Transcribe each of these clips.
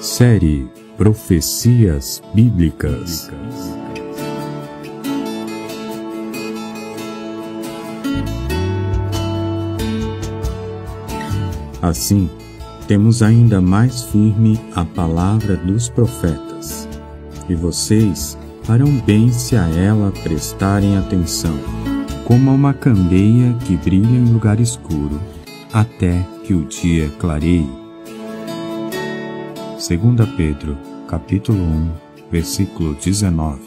Série Profecias Bíblicas. Assim, temos ainda mais firme a palavra dos profetas, e vocês farão bem se a ela prestarem atenção, como a uma candeia que brilha em lugar escuro, até que o dia clareie. 2 Pedro, capítulo 1, versículo 19.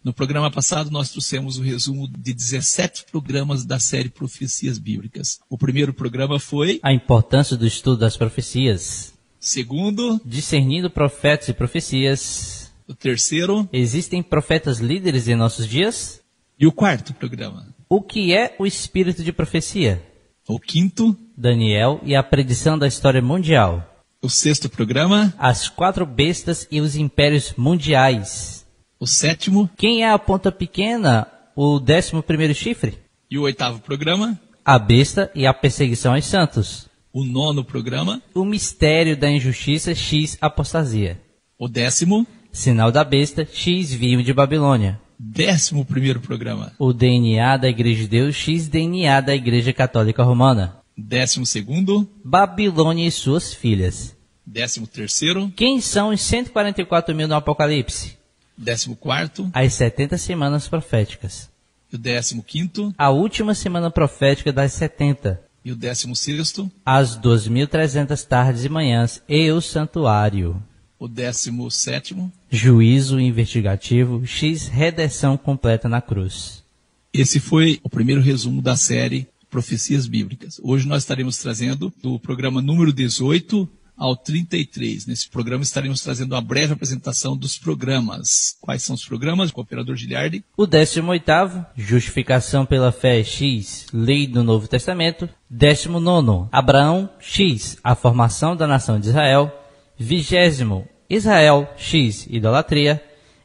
No programa passado, nós trouxemos o resumo de 17 programas da série Profecias Bíblicas. O primeiro programa foi a importância do estudo das profecias. Segundo, discernindo profetas e profecias. O terceiro, existem profetas líderes em nossos dias? E o quarto programa, o que é o espírito de profecia? O quinto, Daniel e a predição da história mundial. O sexto programa, as 4 bestas e os impérios mundiais. O sétimo, quem é a ponta pequena, o 11º chifre? E o oitavo programa, a besta e a perseguição aos santos. O nono programa, o mistério da injustiça x apostasia. O 10º, sinal da besta x vinho de Babilônia. 11º programa, o DNA da Igreja de Deus x DNA da Igreja Católica Romana. 12º, Babilônia e suas filhas. 13º, quem são os 144 mil no Apocalipse? 14º, as 70 semanas proféticas. E o 15º, a última semana profética das 70. E o 16º, as 2.300 tardes e manhãs e o santuário. O 17º, juízo investigativo x redenção completa na cruz. Esse foi o primeiro resumo da série Profecias Bíblicas. Hoje nós estaremos trazendo do programa número 18 ao 33. Nesse programa estaremos trazendo uma breve apresentação dos programas. Quais são os programas, Cooperador Giliardi? O 18º, justificação pela fé x, lei do Novo Testamento. 19º, Abraão x, a formação da nação de Israel. 20º, Israel x, idolatria.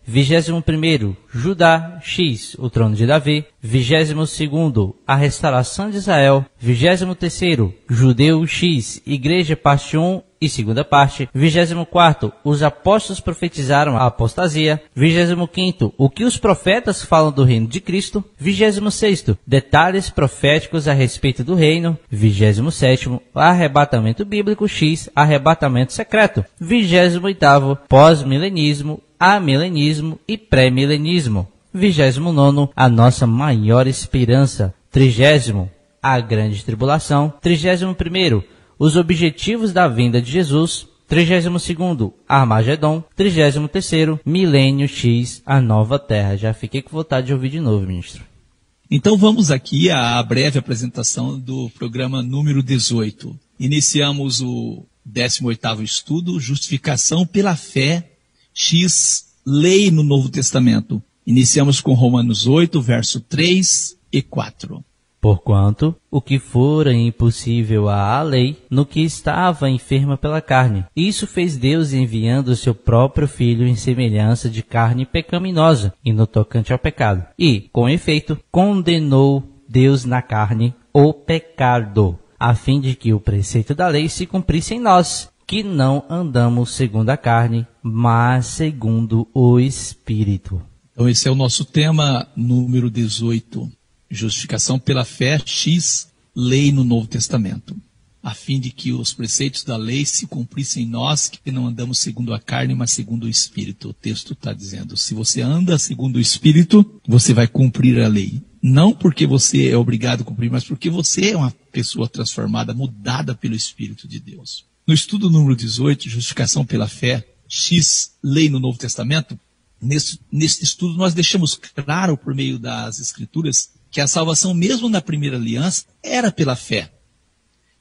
21º, Judá x, o trono de Davi. 22º, a restauração de Israel. 23º, Judeu x, igreja parte 1 e segunda parte. 24º, os apóstolos profetizaram a apostasia. 25º, o que os profetas falam do reino de Cristo. 26º, detalhes proféticos a respeito do reino. 27º, arrebatamento bíblico x, arrebatamento secreto. 28º, pós-milenismo, amilenismo e pré-milenismo. 29º, a nossa maior esperança. 30º, a grande tribulação. 31º, os objetivos da vinda de Jesus. 32º, Armagedon. 33º, Milênio X, a nova terra. Já fiquei com vontade de ouvir de novo, ministro. Então vamos aqui à breve apresentação do programa número 18. Iniciamos o 18º estudo, Justificação pela Fé X, Lei no Novo Testamento. Iniciamos com Romanos 8, verso 3 e 4. Porquanto, o que fora impossível à lei, no que estava enferma pela carne, isso fez Deus enviando o seu próprio Filho em semelhança de carne pecaminosa, e no tocante ao pecado. E, com efeito, condenou Deus na carne o pecado, a fim de que o preceito da lei se cumprisse em nós, que não andamos segundo a carne, mas segundo o Espírito. Então esse é o nosso tema número 18. Justificação pela fé X, lei no Novo Testamento. A fim de que os preceitos da lei se cumprissem em nós, que não andamos segundo a carne, mas segundo o Espírito. O texto está dizendo, se você anda segundo o Espírito, você vai cumprir a lei. Não porque você é obrigado a cumprir, mas porque você é uma pessoa transformada, mudada pelo Espírito de Deus. No estudo número 18, Justificação pela fé X, lei no Novo Testamento, nesse estudo nós deixamos claro por meio das Escrituras que a salvação mesmo na primeira aliança era pela fé.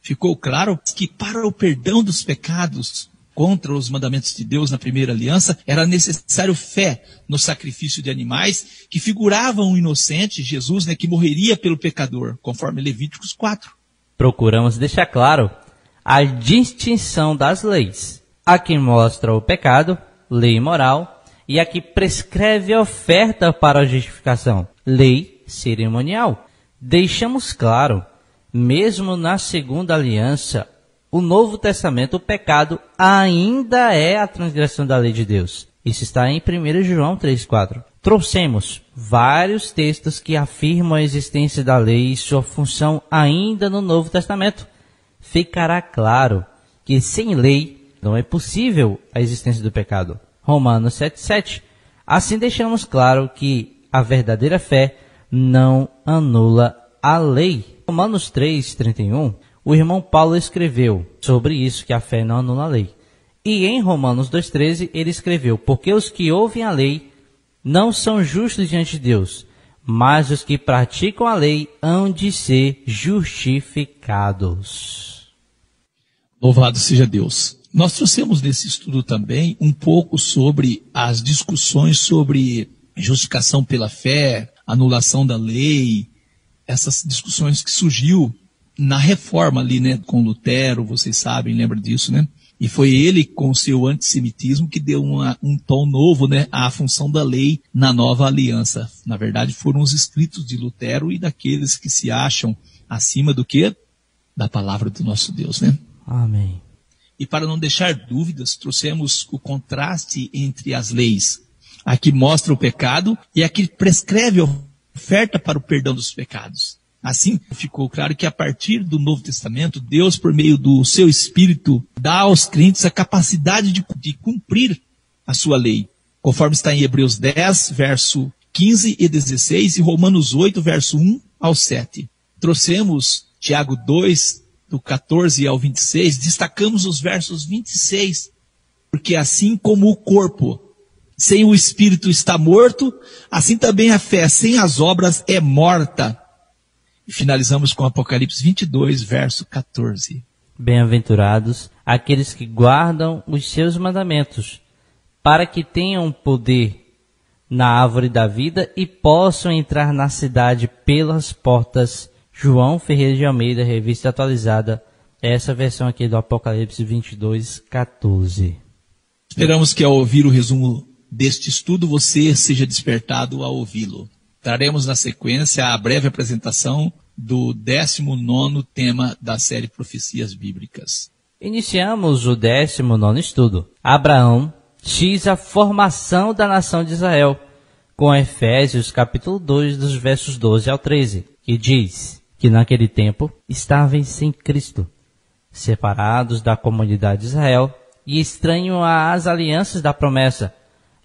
Ficou claro que para o perdão dos pecados contra os mandamentos de Deus na primeira aliança era necessário fé no sacrifício de animais que figuravam o inocente, Jesus, que morreria pelo pecador, conforme Levíticos 4. Procuramos deixar claro a distinção das leis. A que mostra o pecado, lei moral, e a que prescreve a oferta para a justificação, lei cerimonial. Deixamos claro Mesmo na segunda aliança, o Novo Testamento, o pecado ainda é a transgressão da lei de Deus. Isso está em 1 João 3,4. Trouxemos vários textos que afirmam a existência da lei e sua função ainda no Novo Testamento. Ficará claro que sem lei não é possível a existência do pecado. Romanos 7,7. Assim deixamos claro que a verdadeira fé não anula a lei. Romanos 3,31. O irmão Paulo escreveu sobre isso, que a fé não anula a lei. E em Romanos 2,13 ele escreveu: porque os que ouvem a lei não são justos diante de Deus, mas os que praticam a lei hão de ser justificados. Louvado seja Deus. Nós trouxemos nesse estudo também um pouco sobre as discussões sobre justificação pela fé, anulação da lei, essas discussões que surgiu na reforma ali, né, com Lutero, vocês sabem, lembram disso, né? E foi ele, com o seu antissemitismo, que deu um tom novo, né, à função da lei na nova aliança. Na verdade, foram os escritos de Lutero e daqueles que se acham acima do que? Da palavra do nosso Deus, né? Amém. E para não deixar dúvidas, trouxemos o contraste entre as leis. A que mostra o pecado e a que prescreve a oferta para o perdão dos pecados. Assim, ficou claro que a partir do Novo Testamento, Deus, por meio do seu Espírito, dá aos crentes a capacidade de cumprir a sua lei. Conforme está em Hebreus 10, verso 15 e 16, e Romanos 8, verso 1 ao 7. Trouxemos Tiago 2, do 14 ao 26, destacamos os versos 26, porque assim como o corpo sem o Espírito está morto, assim também a fé sem as obras é morta. E finalizamos com Apocalipse 22, verso 14. Bem-aventurados aqueles que guardam os seus mandamentos, para que tenham poder na árvore da vida e possam entrar na cidade pelas portas. João Ferreira de Almeida, revista atualizada, essa versão aqui do Apocalipse 22, 14. Esperamos que ao ouvir o resumo deste estudo você seja despertado a ouvi-lo. Traremos na sequência a breve apresentação do 19º tema da série Profecias Bíblicas. Iniciamos o 19º estudo. Abraão X, a formação da nação de Israel, com Efésios capítulo 2, dos versos 12 ao 13, que diz que naquele tempo estavam sem Cristo, separados da comunidade de Israel e estranhos às alianças da promessa,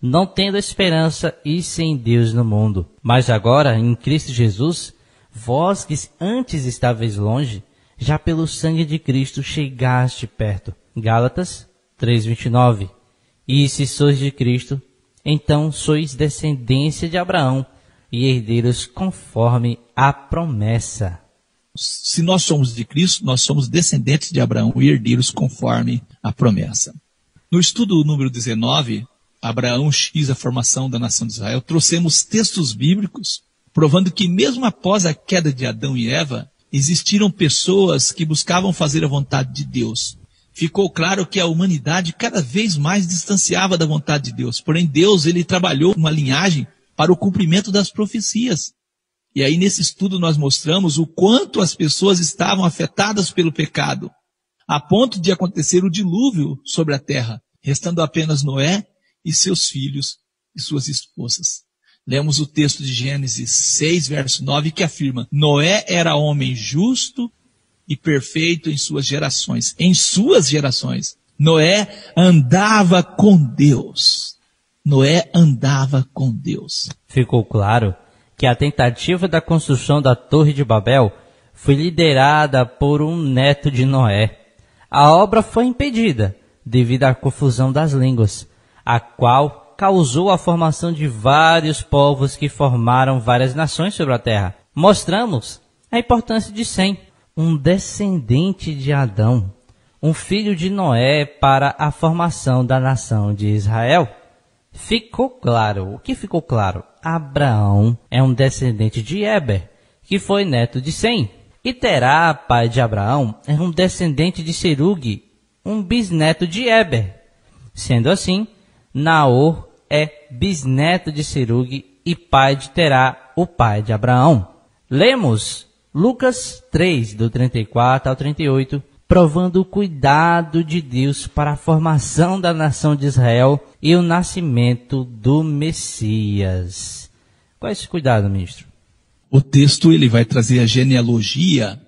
não tendo esperança e sem Deus no mundo. Mas agora, em Cristo Jesus, vós que antes estáveis longe, já pelo sangue de Cristo chegaste perto. Gálatas 3:29. E se sois de Cristo, então sois descendência de Abraão e herdeiros conforme a promessa. Se nós somos de Cristo, nós somos descendentes de Abraão e herdeiros conforme a promessa. No estudo número 19, Abraão X, a formação da nação de Israel, trouxemos textos bíblicos provando que mesmo após a queda de Adão e Eva, existiram pessoas que buscavam fazer a vontade de Deus. Ficou claro que a humanidade cada vez mais distanciava da vontade de Deus. Porém, Deus, ele trabalhou uma linhagem para o cumprimento das profecias. E aí, nesse estudo, nós mostramos o quanto as pessoas estavam afetadas pelo pecado, a ponto de acontecer o dilúvio sobre a terra, restando apenas Noé e seus filhos e suas esposas. Lemos o texto de Gênesis 6, verso 9, que afirma: Noé era homem justo e perfeito em suas gerações. Em suas gerações. Noé andava com Deus. Noé andava com Deus. Ficou claro que a tentativa da construção da Torre de Babel foi liderada por um neto de Noé. A obra foi impedida devido à confusão das línguas, a qual causou a formação de vários povos que formaram várias nações sobre a terra. Mostramos a importância de Sem, um descendente de Adão, um filho de Noé, para a formação da nação de Israel. Ficou claro. O que ficou claro? Abraão é um descendente de Éber, que foi neto de Sem. E Terá, pai de Abraão, é um descendente de Serug, um bisneto de Éber. Sendo assim, Naor é bisneto de Serug e pai de Terá, o pai de Abraão. Lemos Lucas 3, do 34 ao 38, provando o cuidado de Deus para a formação da nação de Israel e o nascimento do Messias. Qual é esse cuidado, ministro? O texto ele vai trazer a genealogia,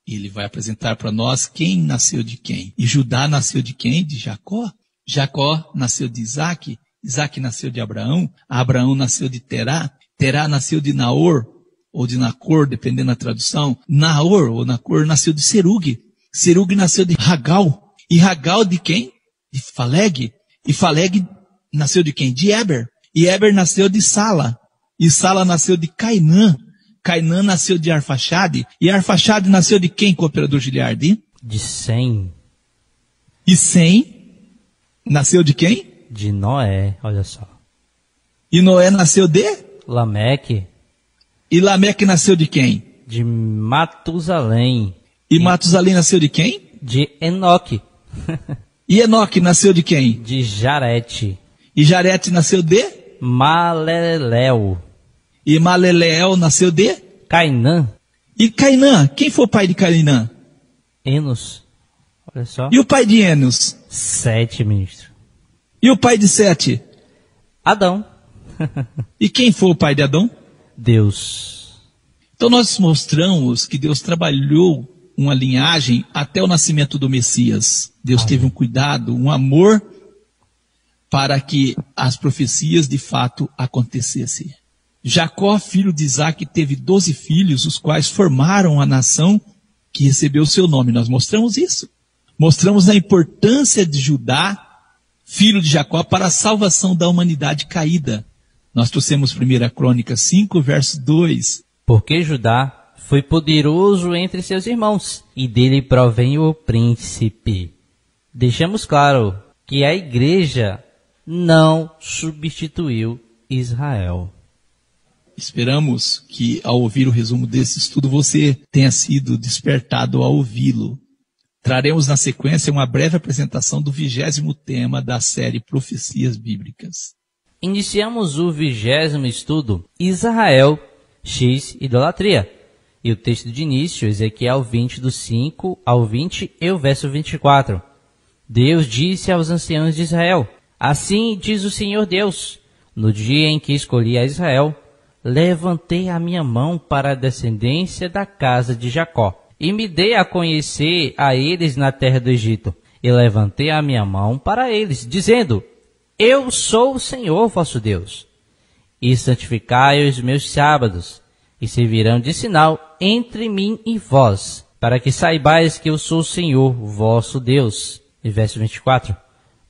ele vai apresentar para nós quem nasceu de quem. E Judá nasceu de quem? De Jacó. Jacó nasceu de Isaac, Isaac nasceu de Abraão, Abraão nasceu de Terá, Terá nasceu de Naor, ou de Nacor, dependendo da tradução. Naor, ou Nacor, nasceu de Serug. Serug nasceu de Ragal. E Ragal de quem? De Faleg. E Faleg nasceu de quem? De Eber. E Eber nasceu de Sala. E Sala nasceu de Cainã. Cainã nasceu de Arfaxade. E Arfaxade nasceu de quem, cooperador Giliardi? De Sem. E Sem nasceu de quem? De Noé, olha só. E Noé nasceu de? Lameque. E Lameque nasceu de quem? De Matusalém. E Matusalém nasceu de quem? De Enoque. E Enoque nasceu de quem? De Jarete. E Jarete nasceu de? Maleleu. E Maleleel nasceu de? Cainã. E Cainã, quem foi o pai de Cainã? Enos. Olha só. E o pai de Enos? 7, ministro. E o pai de Sete? Adão. E quem foi o pai de Adão? Deus. Então nós mostramos que Deus trabalhou uma linhagem até o nascimento do Messias. Deus teve um cuidado, um amor para que as profecias de fato acontecessem. Jacó, filho de Isaac, teve 12 filhos, os quais formaram a nação que recebeu o seu nome. Nós mostramos isso. Mostramos a importância de Judá, filho de Jacó, para a salvação da humanidade caída. Nós trouxemos 1 Crônicas 5, verso 2. Porque Judá foi poderoso entre seus irmãos, e dele provém o príncipe. Deixamos claro que a igreja não substituiu Israel. Esperamos que, ao ouvir o resumo desse estudo, você tenha sido despertado a ouvi-lo. Traremos na sequência uma breve apresentação do 20º tema da série Profecias Bíblicas. Iniciamos o 20º estudo, Israel, X, idolatria. E o texto de início, Ezequiel 20, do 5 ao 20 e o verso 24. Deus disse aos anciãos de Israel: assim diz o Senhor Deus, no dia em que escolhi a Israel, levantei a minha mão para a descendência da casa de Jacó, e me dei a conhecer a eles na terra do Egito. E levantei a minha mão para eles, dizendo: eu sou o Senhor vosso Deus. E santificai os meus sábados, e servirão de sinal entre mim e vós, para que saibais que eu sou o Senhor vosso Deus. E verso 24.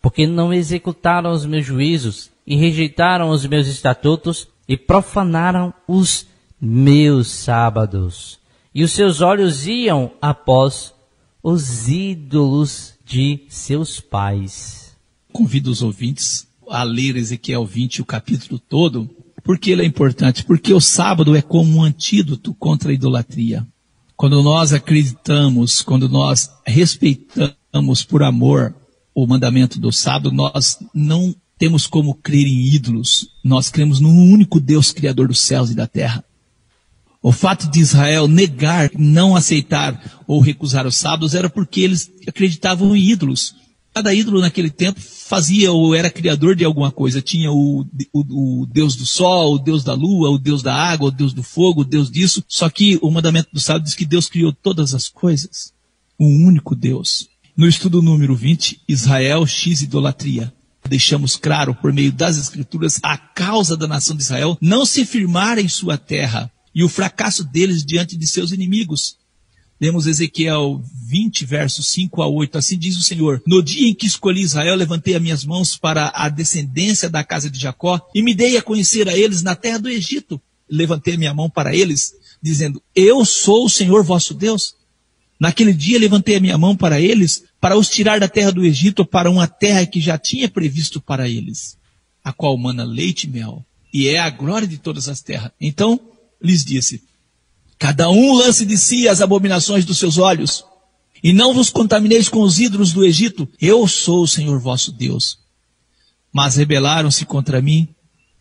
Porque não executaram os meus juízos, e rejeitaram os meus estatutos, e profanaram os meus sábados. E os seus olhos iam após os ídolos de seus pais. Convido os ouvintes a ler Ezequiel 20, o capítulo todo. Por que ele é importante? Porque o sábado é como um antídoto contra a idolatria. Quando nós acreditamos, quando nós respeitamos por amor o mandamento do sábado, nós não temos como crer em ídolos. Nós cremos num único Deus, Criador dos céus e da terra. O fato de Israel negar, não aceitar ou recusar os sábados era porque eles acreditavam em ídolos. Cada ídolo naquele tempo fazia ou era criador de alguma coisa. Tinha o Deus do sol, o Deus da lua, o Deus da água, o Deus do fogo, o Deus disso. Só que o mandamento do sábado diz que Deus criou todas as coisas. Um único Deus. No estudo número 20, Israel x idolatria. Deixamos claro, por meio das Escrituras, a causa da nação de Israel não se firmar em sua terra e o fracasso deles diante de seus inimigos. Lemos Ezequiel 20, versos 5 a 8. Assim diz o Senhor: no dia em que escolhi Israel, levantei as minhas mãos para a descendência da casa de Jacó e me dei a conhecer a eles na terra do Egito. Levantei a minha mão para eles, dizendo: eu sou o Senhor vosso Deus. Naquele dia levantei a minha mão para eles, para os tirar da terra do Egito, para uma terra que já tinha previsto para eles, a qual mana leite e mel, e é a glória de todas as terras. Então lhes disse: cada um lance de si as abominações dos seus olhos, e não vos contamineis com os ídolos do Egito. Eu sou o Senhor vosso Deus. Mas rebelaram-se contra mim,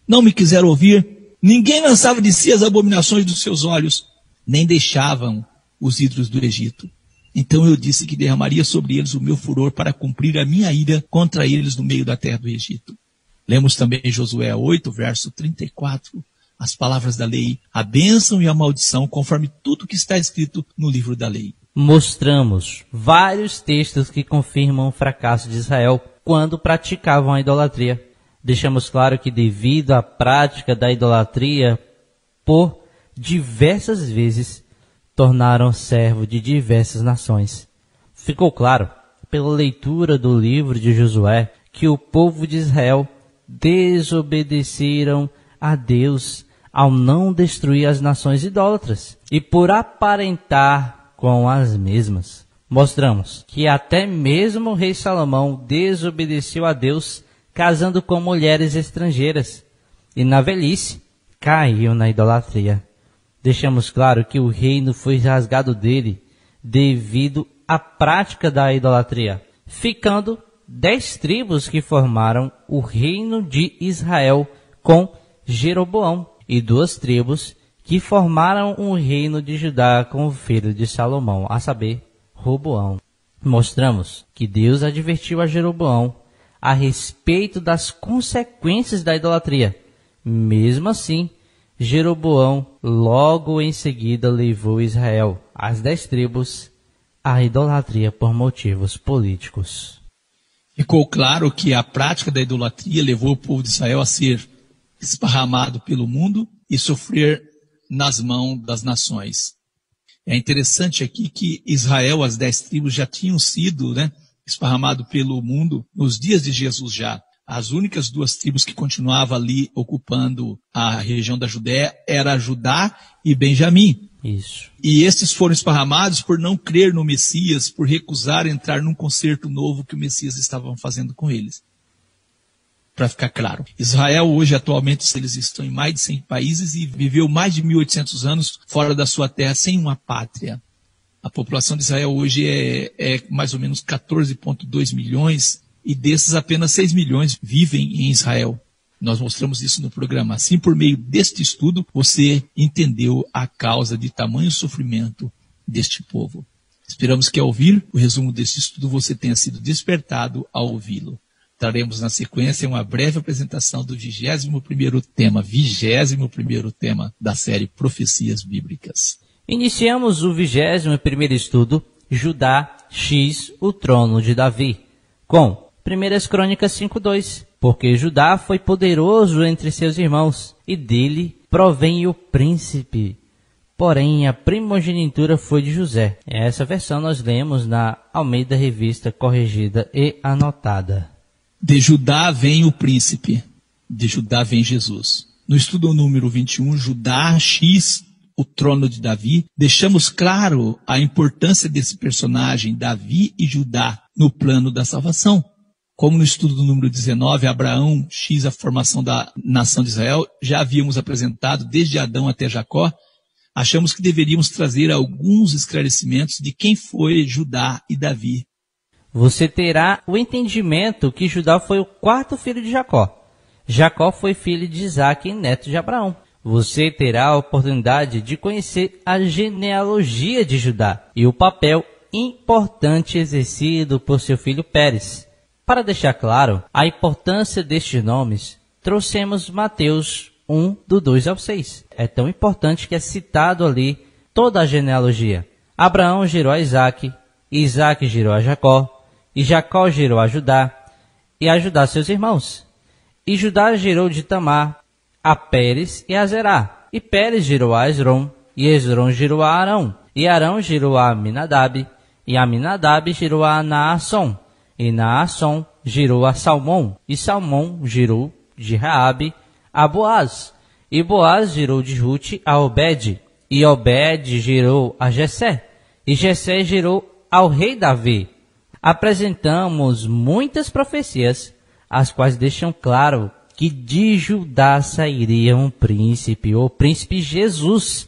não me quiseram ouvir. Ninguém lançava de si as abominações dos seus olhos. nem deixavam os ídolos do Egito. Então eu disse que derramaria sobre eles o meu furor para cumprir a minha ira contra eles no meio da terra do Egito. Lemos também em Josué 8, verso 34, as palavras da lei, a bênção e a maldição, conforme tudo que está escrito no livro da lei. Mostramos vários textos que confirmam o fracasso de Israel quando praticavam a idolatria. Deixamos claro que devido à prática da idolatria, por diversas vezes, tornaram servo de diversas nações. Ficou claro, pela leitura do livro de Josué, que o povo de Israel desobedeceram a Deus ao não destruir as nações idólatras e por aparentar com as mesmas. Mostramos que até mesmo o rei Salomão desobedeceu a Deus casando com mulheres estrangeiras e na velhice caiu na idolatria. Deixamos claro que o reino foi rasgado dele devido à prática da idolatria, ficando 10 tribos que formaram o reino de Israel com Jeroboão e 2 tribos que formaram o reino de Judá com o filho de Salomão, a saber, Roboão. Mostramos que Deus advertiu a Jeroboão a respeito das consequências da idolatria. Mesmo assim, Jeroboão logo em seguida levou Israel, as 10 tribos, à idolatria por motivos políticos. Ficou claro que a prática da idolatria levou o povo de Israel a ser esparramado pelo mundo e sofrer nas mãos das nações. É interessante aqui que Israel, as 10 tribos, já tinham sido esparramado pelo mundo nos dias de Jesus já. As únicas 2 tribos que continuavam ali ocupando a região da Judéia eram Judá e Benjamim. Isso. E estes foram esparramados por não crer no Messias, por recusar entrar num concerto novo que o Messias estava fazendo com eles. Para ficar claro, Israel hoje, atualmente, eles estão em mais de 100 países e viveu mais de 1.800 anos fora da sua terra, sem uma pátria. A população de Israel hoje é mais ou menos 14,2 milhões, e desses apenas 6 milhões vivem em Israel. Nós mostramos isso no programa. Assim, por meio deste estudo, você entendeu a causa de tamanho sofrimento deste povo. Esperamos que ao ouvir o resumo deste estudo você tenha sido despertado ao ouvi-lo. Traremos na sequência uma breve apresentação do 21º tema da série Profecias Bíblicas. Iniciamos o 21º estudo, Judá X, o trono de Davi, com 1 Crônicas 5:2. Porque Judá foi poderoso entre seus irmãos, e dele provém o príncipe. Porém, a primogenitura foi de José. Essa versão nós lemos na Almeida Revista Corrigida e Anotada. De Judá vem o príncipe, de Judá vem Jesus. No estudo número 21, Judá X, o trono de Davi, deixamos claro a importância desse personagem, Davi e Judá, no plano da salvação. Como no estudo do número 19, Abraão X, a formação da nação de Israel, já havíamos apresentado desde Adão até Jacó, achamos que deveríamos trazer alguns esclarecimentos de quem foi Judá e Davi. Você terá o entendimento que Judá foi o 4º filho de Jacó. Jacó foi filho de Isaac e neto de Abraão. Você terá a oportunidade de conhecer a genealogia de Judá e o papel importante exercido por seu filho Pérez. Para deixar claro a importância destes nomes, trouxemos Mateus 1, do 2 ao 6. É tão importante que é citado ali toda a genealogia. Abraão gerou a Isaac, Isaac gerou a Jacó, e Jacó gerou a Judá, e a Judá seus irmãos. E Judá gerou de Tamar a Pérez e a Zerá, e Pérez gerou a Esrom, e Esrom gerou a Arão, e Arão gerou a Aminadab, e Aminadab gerou a Naasson, e Naasson gerou a Salmão, e Salmão gerou de Raabe a Boaz, e Boaz gerou de Rute a Obed, e Obed gerou a Jessé, e Jessé gerou ao rei Davi. Apresentamos muitas profecias, as quais deixam claro que de Judá sairia um príncipe, o príncipe Jesus.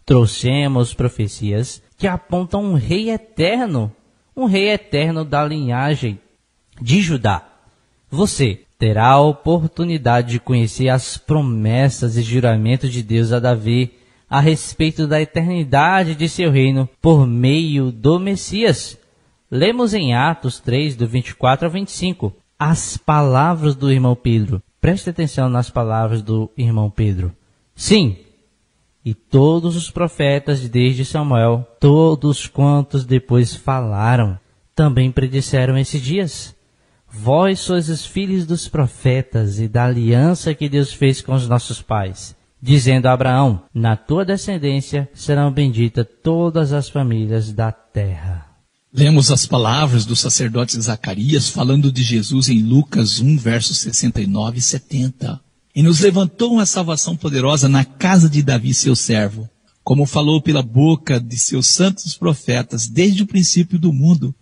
Trouxemos profecias que apontam um rei eterno da linhagem de Judá. Você terá a oportunidade de conhecer as promessas e juramentos de Deus a Davi a respeito da eternidade de seu reino por meio do Messias. Lemos em Atos 3, do 24 ao 25, as palavras do irmão Pedro. Preste atenção nas palavras do irmão Pedro. Sim, e todos os profetas desde Samuel, todos quantos depois falaram, também predisseram esses dias. Vós sois os filhos dos profetas e da aliança que Deus fez com os nossos pais, dizendo a Abraão, na tua descendência serão benditas todas as famílias da terra. Lemos as palavras do sacerdote Zacarias falando de Jesus em Lucas 1, versos 69 e 70. E nos levantou uma salvação poderosa na casa de Davi, seu servo, como falou pela boca de seus santos profetas desde o princípio do mundo.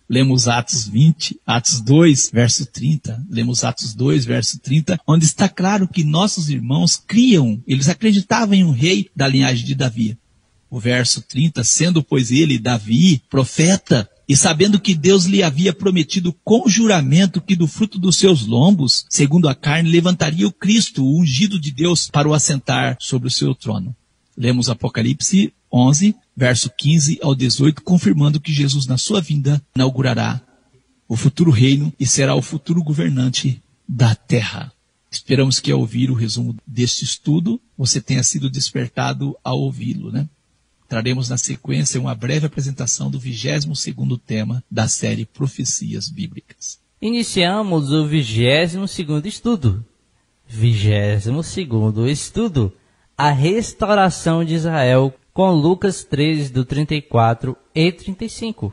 Lemos Atos 20, Atos 2, verso 30. Lemos Atos 2, verso 30, onde está claro que nossos irmãos criam, eles acreditavam em um rei da linhagem de Davi. O verso 30, sendo pois ele, Davi, profeta, e sabendo que Deus lhe havia prometido com juramento que do fruto dos seus lombos, segundo a carne, levantaria o Cristo, o ungido de Deus, para o assentar sobre o seu trono. Lemos Apocalipse 11, verso 15 ao 18, confirmando que Jesus, na sua vinda, inaugurará o futuro reino e será o futuro governante da terra. Esperamos que ao ouvir o resumo deste estudo, você tenha sido despertado ao ouvi-lo, né? Traremos na sequência uma breve apresentação do 22º tema da série Profecias Bíblicas. Iniciamos o 22º estudo. 22º estudo. A restauração de Israel, com Lucas 13, do 34 e 35.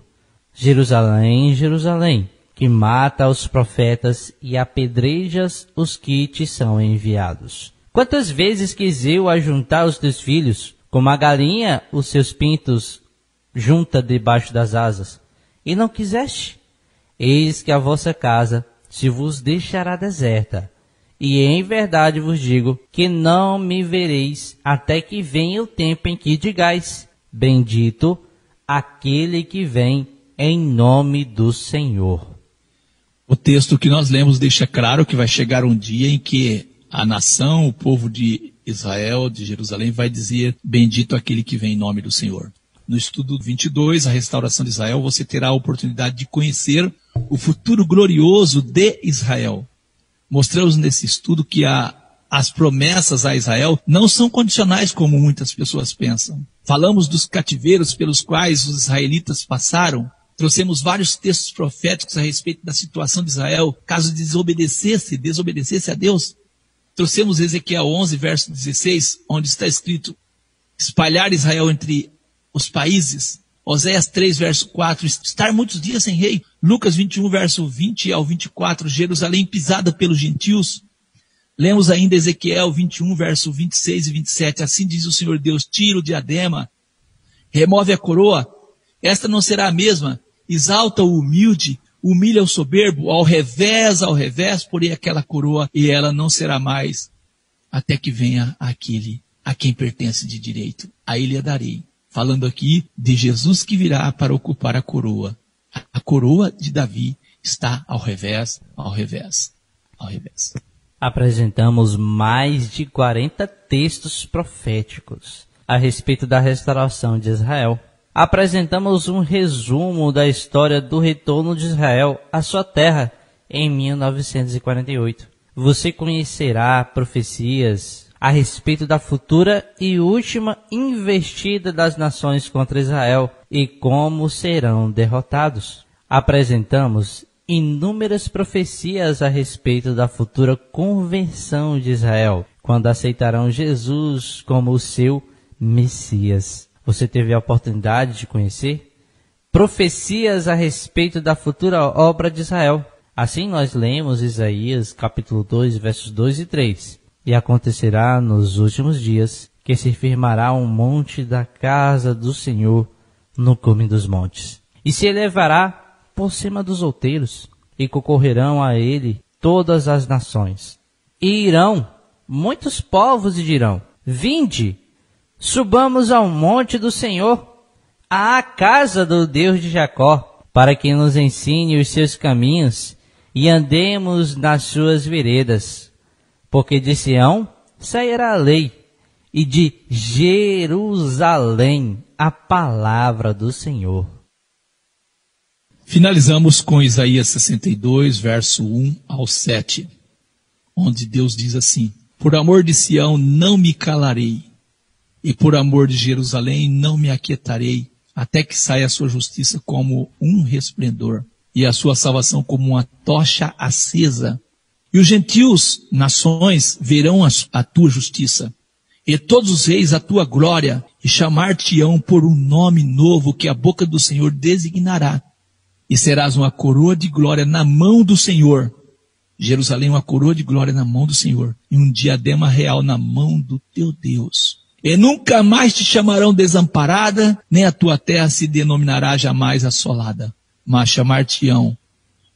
Jerusalém, Jerusalém, que mata os profetas e apedrejas os que te são enviados. Quantas vezes quis eu ajuntar os teus filhos, como a galinha os seus pintos junta debaixo das asas, e não quiseste? Eis que a vossa casa se vos deixará deserta, e em verdade vos digo que não me vereis até que venha o tempo em que digais, bendito aquele que vem em nome do Senhor. O texto que nós lemos deixa claro que vai chegar um dia em que a nação, o povo de Israel, de Jerusalém, vai dizer, bendito aquele que vem em nome do Senhor. No estudo 22, a restauração de Israel, você terá a oportunidade de conhecer o futuro glorioso de Israel. Mostramos nesse estudo que as promessas a Israel não são condicionais como muitas pessoas pensam. Falamos dos cativeiros pelos quais os israelitas passaram. Trouxemos vários textos proféticos a respeito da situação de Israel, caso desobedecesse a Deus. Trouxemos Ezequiel 11, verso 16, onde está escrito, espalhar Israel entre os países. Oséias 3, verso 4, estar muitos dias sem rei. Lucas 21, verso 20 ao 24, Jerusalém pisada pelos gentios. Lemos ainda Ezequiel 21, verso 26 e 27, assim diz o Senhor Deus, tira o diadema, remove a coroa, esta não será a mesma, exalta o humilde, humilha o soberbo, ao revés, porém aquela coroa, e ela não será mais, até que venha aquele a quem pertence de direito. A ele a darei. Falando aqui de Jesus que virá para ocupar a coroa. A coroa de Davi está ao revés. Apresentamos mais de 40 textos proféticos a respeito da restauração de Israel. Apresentamos um resumo da história do retorno de Israel à sua terra em 1948. Você conhecerá profecias a respeito da futura e última investida das nações contra Israel e como serão derrotados. Apresentamos inúmeras profecias a respeito da futura conversão de Israel, quando aceitarão Jesus como o seu Messias. Você teve a oportunidade de conhecer profecias a respeito da futura obra de Israel. Assim nós lemos Isaías capítulo 2, versos 2 e 3. E acontecerá nos últimos dias que se firmará um monte da casa do Senhor no cume dos montes. E se elevará por cima dos outeiros, e concorrerão a ele todas as nações. E irão muitos povos e dirão, vinde, subamos ao monte do Senhor, à casa do Deus de Jacó, para que nos ensine os seus caminhos e andemos nas suas veredas. Porque de Sião sairá a lei, e de Jerusalém a palavra do Senhor. Finalizamos com Isaías 62, verso 1 ao 7, onde Deus diz assim: por amor de Sião não me calarei, e por amor de Jerusalém não me aquietarei, até que saia a sua justiça como um resplendor, e a sua salvação como uma tocha acesa. E os gentios, nações, verão a tua justiça, e todos os reis a tua glória, e chamar-te-ão por um nome novo que a boca do Senhor designará. E serás uma coroa de glória na mão do Senhor. Jerusalém, uma coroa de glória na mão do Senhor, e um diadema real na mão do teu Deus. E nunca mais te chamarão desamparada, nem a tua terra se denominará jamais assolada. Mas chamar-te-ão,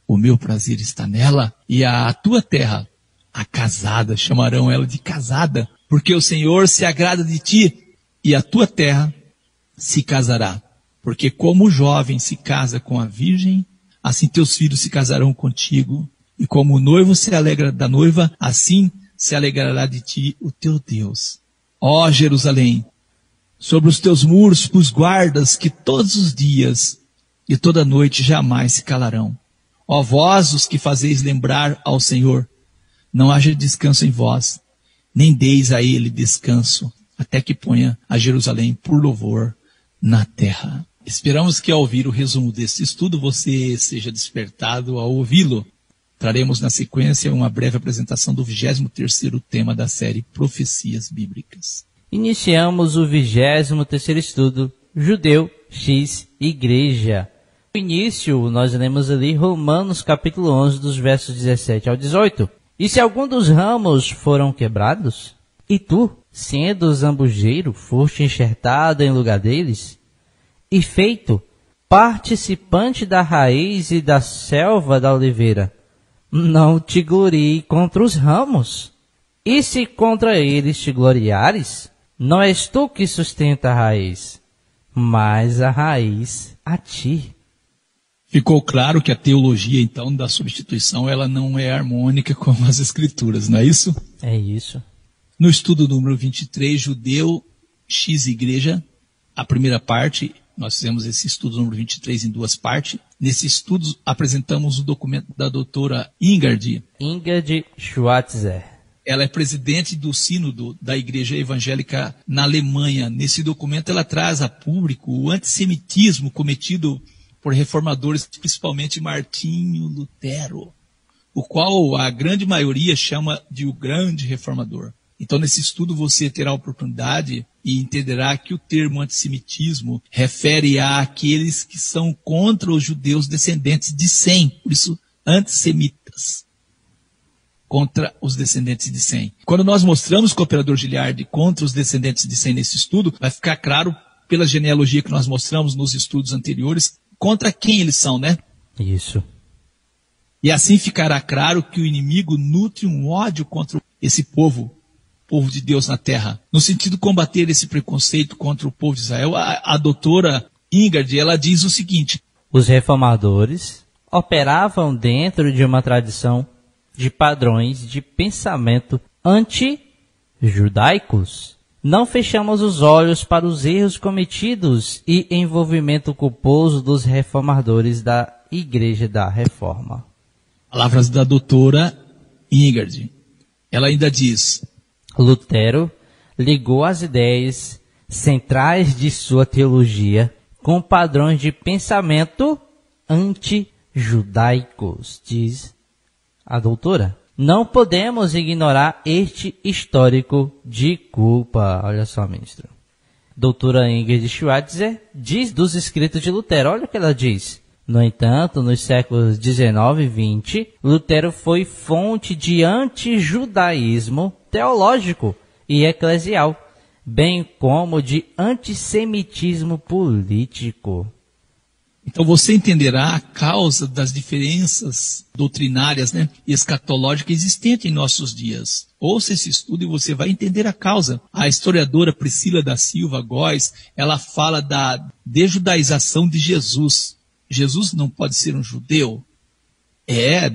o meu prazer está nela, e a tua terra, a casada, chamarão ela de casada, porque o Senhor se agrada de ti, e a tua terra se casará. Porque como o jovem se casa com a virgem, assim teus filhos se casarão contigo, e como o noivo se alegra da noiva, assim se alegrará de ti o teu Deus. Ó Jerusalém, sobre os teus muros pus guardas que todos os dias e toda noite jamais se calarão. Ó vós, os que fazeis lembrar ao Senhor, não haja descanso em vós, nem deis a ele descanso, até que ponha a Jerusalém por louvor na terra. Esperamos que ao ouvir o resumo deste estudo você seja despertado ao ouvi-lo. Traremos na sequência uma breve apresentação do 23º tema da série Profecias Bíblicas. Iniciamos o 23º estudo, Judeu, X, Igreja. No início, nós lemos ali Romanos capítulo 11, dos versos 17 ao 18. E se algum dos ramos foram quebrados, e tu, sendo zambujeiro, foste enxertado em lugar deles, e feito participante da raiz e da selva da oliveira, não te glorie contra os ramos. E se contra eles te gloriares, não és tu que sustenta a raiz, mas a raiz a ti. Ficou claro que a teologia, então, da substituição, ela não é harmônica com as Escrituras, não é isso? É isso. No estudo número 23, Judeu, X, Igreja, a primeira parte, nós fizemos esse estudo número 23 em duas partes. Nesse estudo, apresentamos o documento da doutora Ingard Schwarzer. Ela é presidente do sínodo da Igreja Evangélica na Alemanha. Nesse documento, ela traz a público o antissemitismo cometido por reformadores, principalmente Martinho Lutero, o qual a grande maioria chama de o grande reformador. Então, nesse estudo, você terá a oportunidade e entenderá que o termo antissemitismo refere àqueles que são contra os judeus descendentes de Sem, por isso, antissemitas, contra os descendentes de Sem. Quando nós mostramos com o operador Giliardi contra os descendentes de Sem nesse estudo, vai ficar claro, pela genealogia que nós mostramos nos estudos anteriores, contra quem eles são, né? Isso. E assim ficará claro que o inimigo nutre um ódio contra esse povo de Deus na terra. No sentido de combater esse preconceito contra o povo de Israel, a doutora Ingard, ela diz o seguinte: os reformadores operavam dentro de uma tradição de padrões de pensamento anti-judaicos. Não fechamos os olhos para os erros cometidos e envolvimento culposo dos reformadores da Igreja da Reforma. Palavras da doutora Ingard. Ela ainda diz: Lutero ligou as ideias centrais de sua teologia com padrões de pensamento anti-judaicos, diz a doutora. Não podemos ignorar este histórico de culpa. Olha só, ministro. Doutora Ingrid Schwarzer diz dos escritos de Lutero. Olha o que ela diz. No entanto, nos séculos 19 e 20, Lutero foi fonte de antijudaísmo teológico e eclesial, bem como de antissemitismo político. Então você entenderá a causa das diferenças doutrinárias, né, e escatológicas existentes em nossos dias. Ouça esse estudo e você vai entender a causa. A historiadora Priscila da Silva Góes, ela fala da desjudaização de Jesus. Jesus não pode ser um judeu.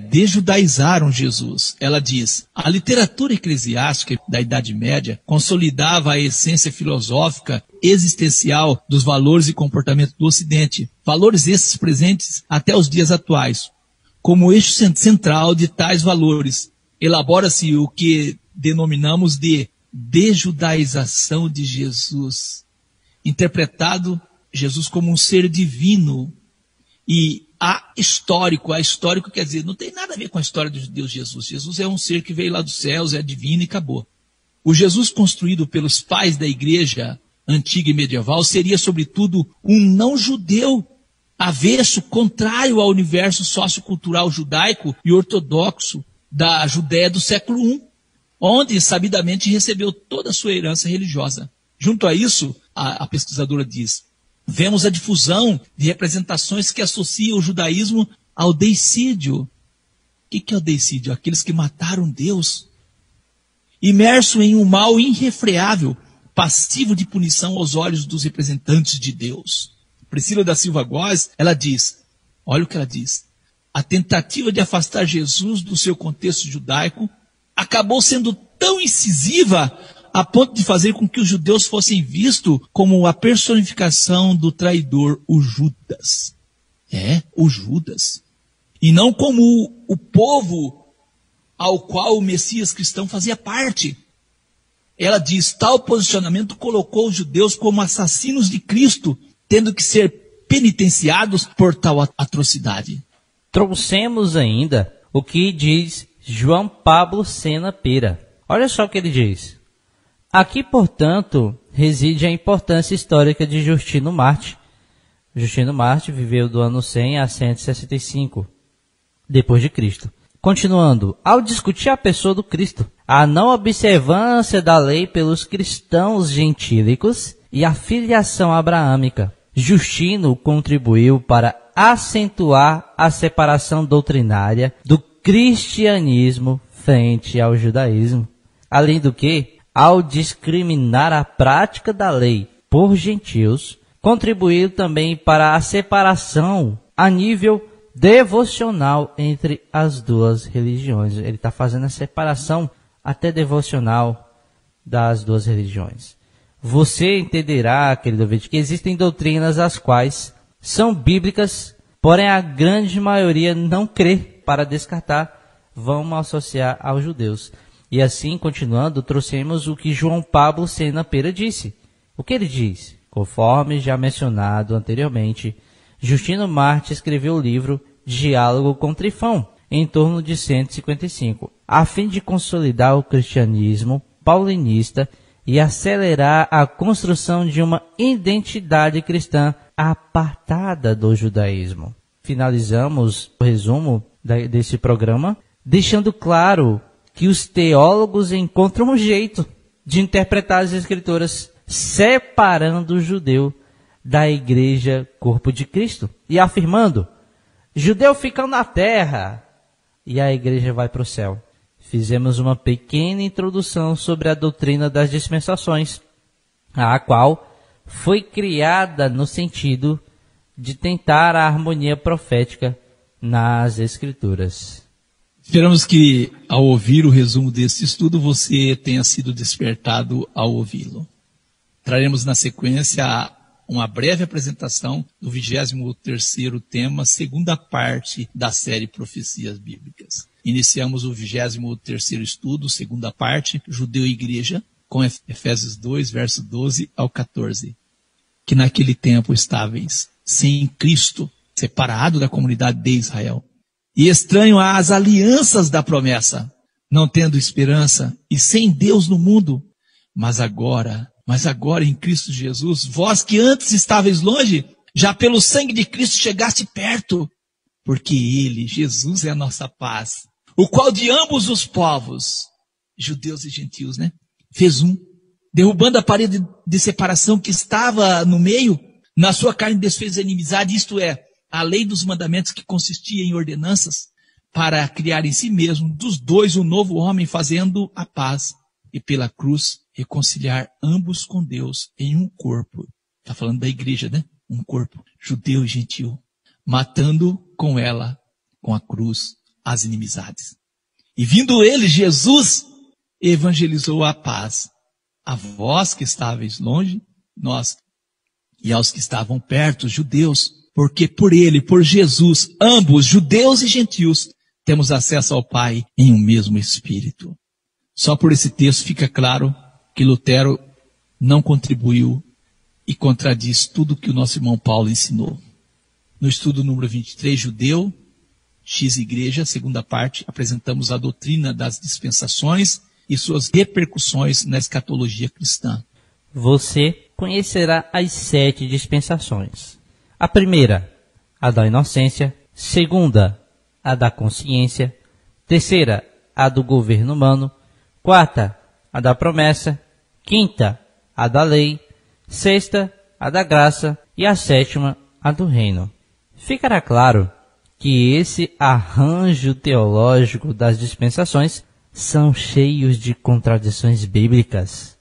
Desjudaizaram Jesus. Ela diz, a literatura eclesiástica da Idade Média consolidava a essência filosófica existencial dos valores e comportamento do Ocidente. Valores esses presentes até os dias atuais. Como eixo central de tais valores, elabora-se o que denominamos de desjudaização de Jesus. Interpretado Jesus como um ser divino e histórico quer dizer, não tem nada a ver com a história de Deus Jesus. Jesus é um ser que veio lá dos céus, é divino e acabou. O Jesus construído pelos pais da igreja antiga e medieval seria, sobretudo, um não-judeu, avesso, contrário ao universo sociocultural judaico e ortodoxo da Judéia do século I, onde, sabidamente, recebeu toda a sua herança religiosa. Junto a isso, a pesquisadora diz, vemos a difusão de representações que associam o judaísmo ao deicídio. O que é o deicídio? Aqueles que mataram Deus. Imerso em um mal irrefreável, passivo de punição aos olhos dos representantes de Deus. Priscila da Silva Góes, ela diz, olha o que ela diz, a tentativa de afastar Jesus do seu contexto judaico acabou sendo tão incisiva a ponto de fazer com que os judeus fossem vistos como a personificação do traidor, o Judas. O Judas. E não como o povo ao qual o Messias cristão fazia parte. Ela diz, tal posicionamento colocou os judeus como assassinos de Cristo, tendo que ser penitenciados por tal atrocidade. Trouxemos ainda o que diz João Pablo Sena Pera. Olha só o que ele diz. Aqui, portanto, reside a importância histórica de Justino Marte. Justino Marte viveu do ano 100 a 165 depois de Cristo. Continuando, ao discutir a pessoa do Cristo, a não observância da lei pelos cristãos gentílicos e a filiação abraâmica, Justino contribuiu para acentuar a separação doutrinária do cristianismo frente ao judaísmo. Além do que, ao discriminar a prática da lei por gentios, contribuiu também para a separação a nível devocional entre as duas religiões. Ele está fazendo a separação até devocional das duas religiões. Você entenderá, querido ouvinte, que existem doutrinas as quais são bíblicas, porém a grande maioria não crê. Para descartar, vão associar aos judeus. E assim, continuando, trouxemos o que João Pablo Sena Pera disse. O que ele diz? Conforme já mencionado anteriormente, Justino Marte escreveu o livro Diálogo com Trifão, em torno de 155, a fim de consolidar o cristianismo paulinista e acelerar a construção de uma identidade cristã apartada do judaísmo. Finalizamos o resumo desse programa, deixando claro que os teólogos encontram um jeito de interpretar as Escrituras, separando o judeu da igreja corpo de Cristo e afirmando, judeu fica na terra e a igreja vai para o céu. Fizemos uma pequena introdução sobre a doutrina das dispensações, a qual foi criada no sentido de tentar a harmonia profética nas Escrituras. Esperamos que, ao ouvir o resumo desse estudo, você tenha sido despertado ao ouvi-lo. Traremos na sequência uma breve apresentação do 23º tema, segunda parte da série Profecias Bíblicas. Iniciamos o 23º estudo, segunda parte, Judeu e Igreja, com Efésios 2, verso 12 ao 14. Que naquele tempo estáveis sem Cristo, separado da comunidade de Israel, e estranho às alianças da promessa, não tendo esperança e sem Deus no mundo, mas agora em Cristo Jesus, vós que antes estáveis longe, já pelo sangue de Cristo chegaste perto, porque Ele, Jesus, é a nossa paz, o qual de ambos os povos, judeus e gentios, fez um, derrubando a parede de separação que estava no meio, na sua carne desfez a inimizade, isto é, a lei dos mandamentos que consistia em ordenanças, para criar em si mesmo dos dois um novo homem, fazendo a paz, e pela cruz reconciliar ambos com Deus em um corpo. Está falando da igreja, Um corpo, judeu e gentil, matando com ela, com a cruz, as inimizades. E vindo ele, Jesus, evangelizou a paz a vós que estáveis longe, nós, e aos que estavam perto, judeus, porque por ele, por Jesus, ambos, judeus e gentios, temos acesso ao Pai em um mesmo Espírito. Só por esse texto fica claro que Lutero não contribuiu e contradiz tudo que o nosso irmão Paulo ensinou. No estudo número 23, Judeu, X Igreja, segunda parte, apresentamos a doutrina das dispensações e suas repercussões na escatologia cristã. Você conhecerá as 7 dispensações. A primeira, a da inocência. Segunda, a da consciência. Terceira, a do governo humano. Quarta, a da promessa. Quinta, a da lei. Sexta, a da graça. E a sétima, a do reino. Ficará claro que esse arranjo teológico das dispensações são cheios de contradições bíblicas.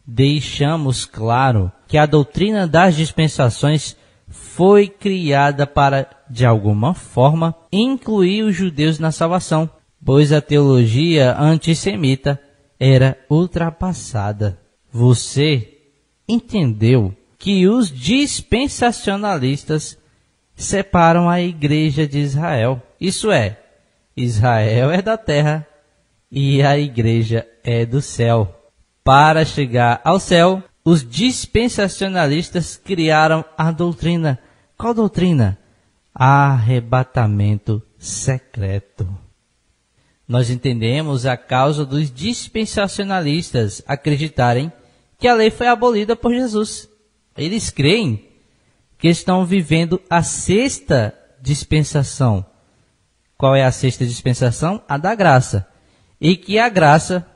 Deixamos claro que a doutrina das dispensações foi criada para, de alguma forma, incluir os judeus na salvação, pois a teologia antissemita era ultrapassada. Você entendeu que os dispensacionalistas separam a igreja de Israel. Isso é, Israel é da terra e a igreja é do céu. Para chegar ao céu, os dispensacionalistas criaram a doutrina. Qual doutrina? Arrebatamento secreto. Nós entendemos a causa dos dispensacionalistas acreditarem que a lei foi abolida por Jesus. Eles creem que estão vivendo a 6ª dispensação. Qual é a 6ª dispensação? A da graça. E que a graça,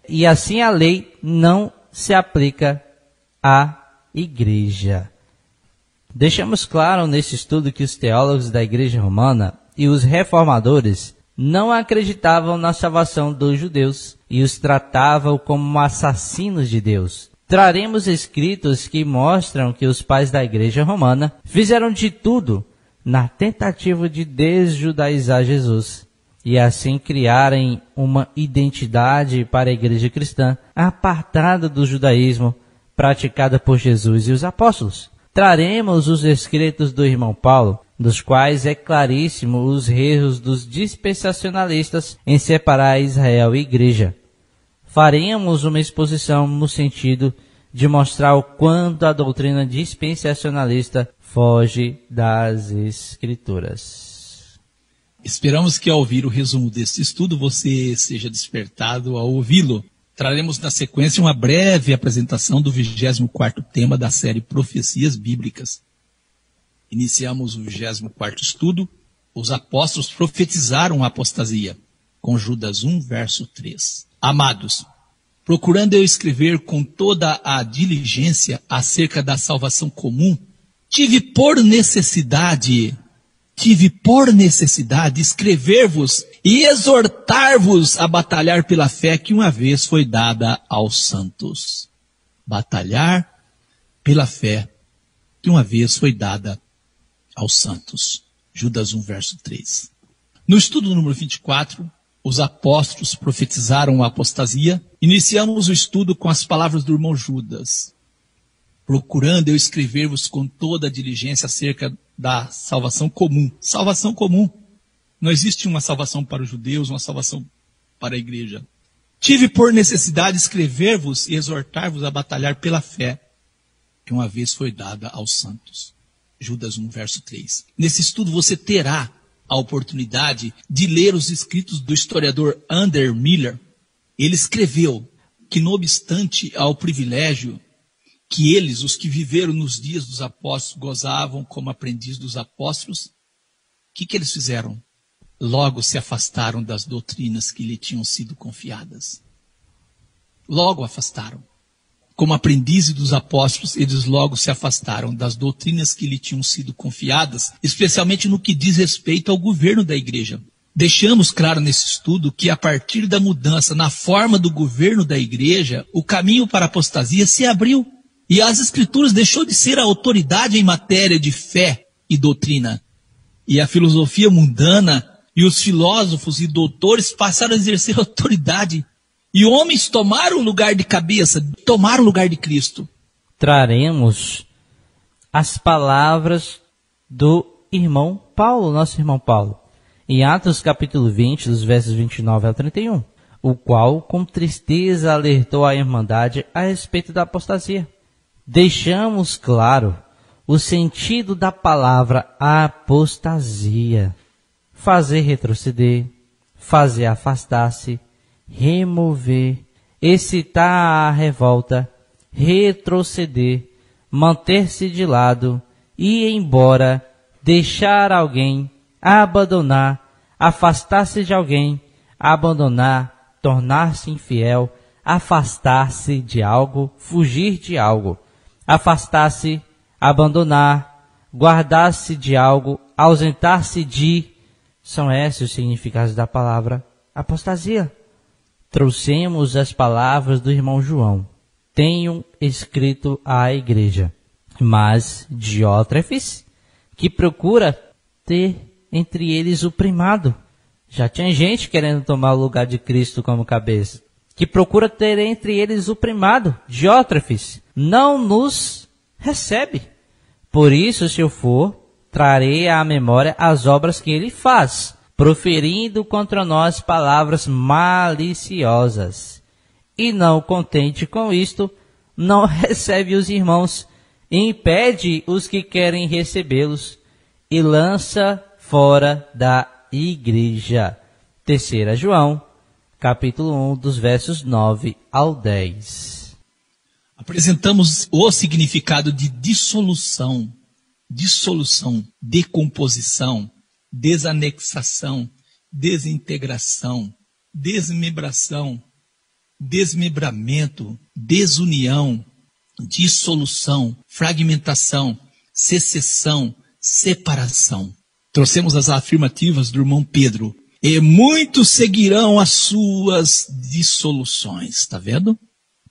e assim a lei, não se aplica à igreja. Deixamos claro nesse estudo que os teólogos da igreja romana e os reformadores não acreditavam na salvação dos judeus e os tratavam como assassinos de Deus. Traremos escritos que mostram que os pais da igreja romana fizeram de tudo na tentativa de desjudaizar Jesus e assim criarem uma identidade para a igreja cristã apartada do judaísmo praticada por Jesus e os apóstolos. Traremos os escritos do irmão Paulo, dos quais é claríssimo os erros dos dispensacionalistas em separar Israel e igreja. Faremos uma exposição no sentido de mostrar o quanto a doutrina dispensacionalista foge das Escrituras. Esperamos que ao ouvir o resumo deste estudo você seja despertado ao ouvi-lo. Traremos na sequência uma breve apresentação do 24º tema da série Profecias Bíblicas. Iniciamos o 24º estudo. Os apóstolos profetizaram a apostasia, com Judas 1, verso 3. Amados, procurando eu escrever com toda a diligência acerca da salvação comum, tive por necessidade escrever-vos e exortar-vos a batalhar pela fé que uma vez foi dada aos santos. Batalhar pela fé que uma vez foi dada aos santos. Judas 1, verso 3. No estudo número 24, os apóstolos profetizaram a apostasia. Iniciamos o estudo com as palavras do irmão Judas. Procurando eu escrever-vos com toda a diligência acerca da salvação comum. Salvação comum. Não existe uma salvação para os judeus, uma salvação para a igreja. Tive por necessidade escrever-vos e exortar-vos a batalhar pela fé que uma vez foi dada aos santos. Judas 1, verso 3. Nesse estudo você terá a oportunidade de ler os escritos do historiador Under Miller. Ele escreveu que, não obstante ao privilégio que eles, os que viveram nos dias dos apóstolos, gozavam como aprendiz dos apóstolos, o que eles fizeram? Logo se afastaram das doutrinas que lhe tinham sido confiadas. Logo afastaram. Como aprendizes dos apóstolos, eles logo se afastaram das doutrinas que lhe tinham sido confiadas, especialmente no que diz respeito ao governo da igreja. Deixamos claro nesse estudo que a partir da mudança na forma do governo da igreja, o caminho para a apostasia se abriu. E as Escrituras deixou de ser a autoridade em matéria de fé e doutrina. E a filosofia mundana e os filósofos e doutores passaram a exercer autoridade. E homens tomaram o lugar de cabeça, tomaram o lugar de Cristo. Traremos as palavras do irmão Paulo, nosso irmão Paulo, em Atos capítulo 20, dos versos 29 ao 31, o qual com tristeza alertou a Irmandade a respeito da apostasia. Deixamos claro o sentido da palavra apostasia: fazer retroceder, fazer afastar-se, remover, excitar a revolta, retroceder, manter-se de lado, ir embora, deixar alguém, abandonar, afastar-se de alguém, abandonar, tornar-se infiel, afastar-se de algo, fugir de algo, afastar-se, abandonar, guardar-se de algo, ausentar-se de, são esses os significados da palavra apostasia. Trouxemos as palavras do irmão João: tenho escrito à igreja. Mas Diótrefes, que procura ter entre eles o primado. Já tinha gente querendo tomar o lugar de Cristo como cabeça. Que procura ter entre eles o primado. Diótrefes não nos recebe. Por isso, se eu for, trarei à memória as obras que ele faz, proferindo contra nós palavras maliciosas. E não contente com isto, não recebe os irmãos, impede os que querem recebê-los e lança fora da igreja. 3 João, capítulo 1, dos versos 9 ao 10. Apresentamos o significado de dissolução, decomposição, desanexação, desintegração, desmembração, desmembramento, desunião, dissolução, fragmentação, secessão, separação. Trouxemos as afirmativas do irmão Pedro. E muitos seguirão as suas dissoluções, está vendo?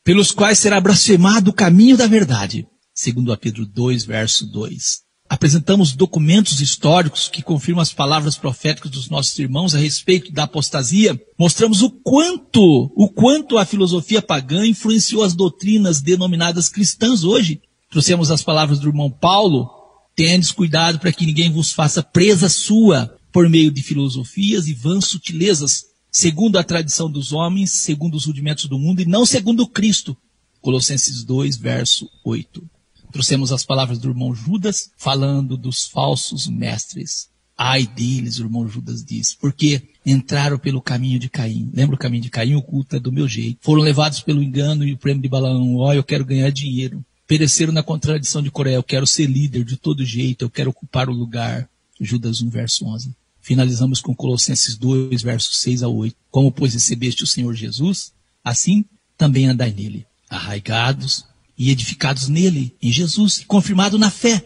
Pelos quais será blasfemado o caminho da verdade. Segundo a Pedro 2, verso 2. Apresentamos documentos históricos que confirmam as palavras proféticas dos nossos irmãos a respeito da apostasia. Mostramos o quanto a filosofia pagã influenciou as doutrinas denominadas cristãs hoje. Trouxemos as palavras do irmão Paulo: tendes cuidado para que ninguém vos faça presa sua por meio de filosofias e vãs sutilezas, segundo a tradição dos homens, segundo os rudimentos do mundo e não segundo Cristo. Colossenses 2, verso 8. Trouxemos as palavras do irmão Judas, falando dos falsos mestres. Ai deles, o irmão Judas diz, porque entraram pelo caminho de Caim. Lembra o caminho de Caim? O culto é do meu jeito. Foram levados pelo engano e o prêmio de Balaão. Ó, eu quero ganhar dinheiro. Pereceram na contradição de Coré. Eu quero ser líder de todo jeito. Eu quero ocupar o lugar. Judas 1, verso 11. Finalizamos com Colossenses 2, versos 6 a 8. Como, pois, recebeste o Senhor Jesus, assim também andai nele, arraigados e edificados nele, em Jesus, confirmado na fé,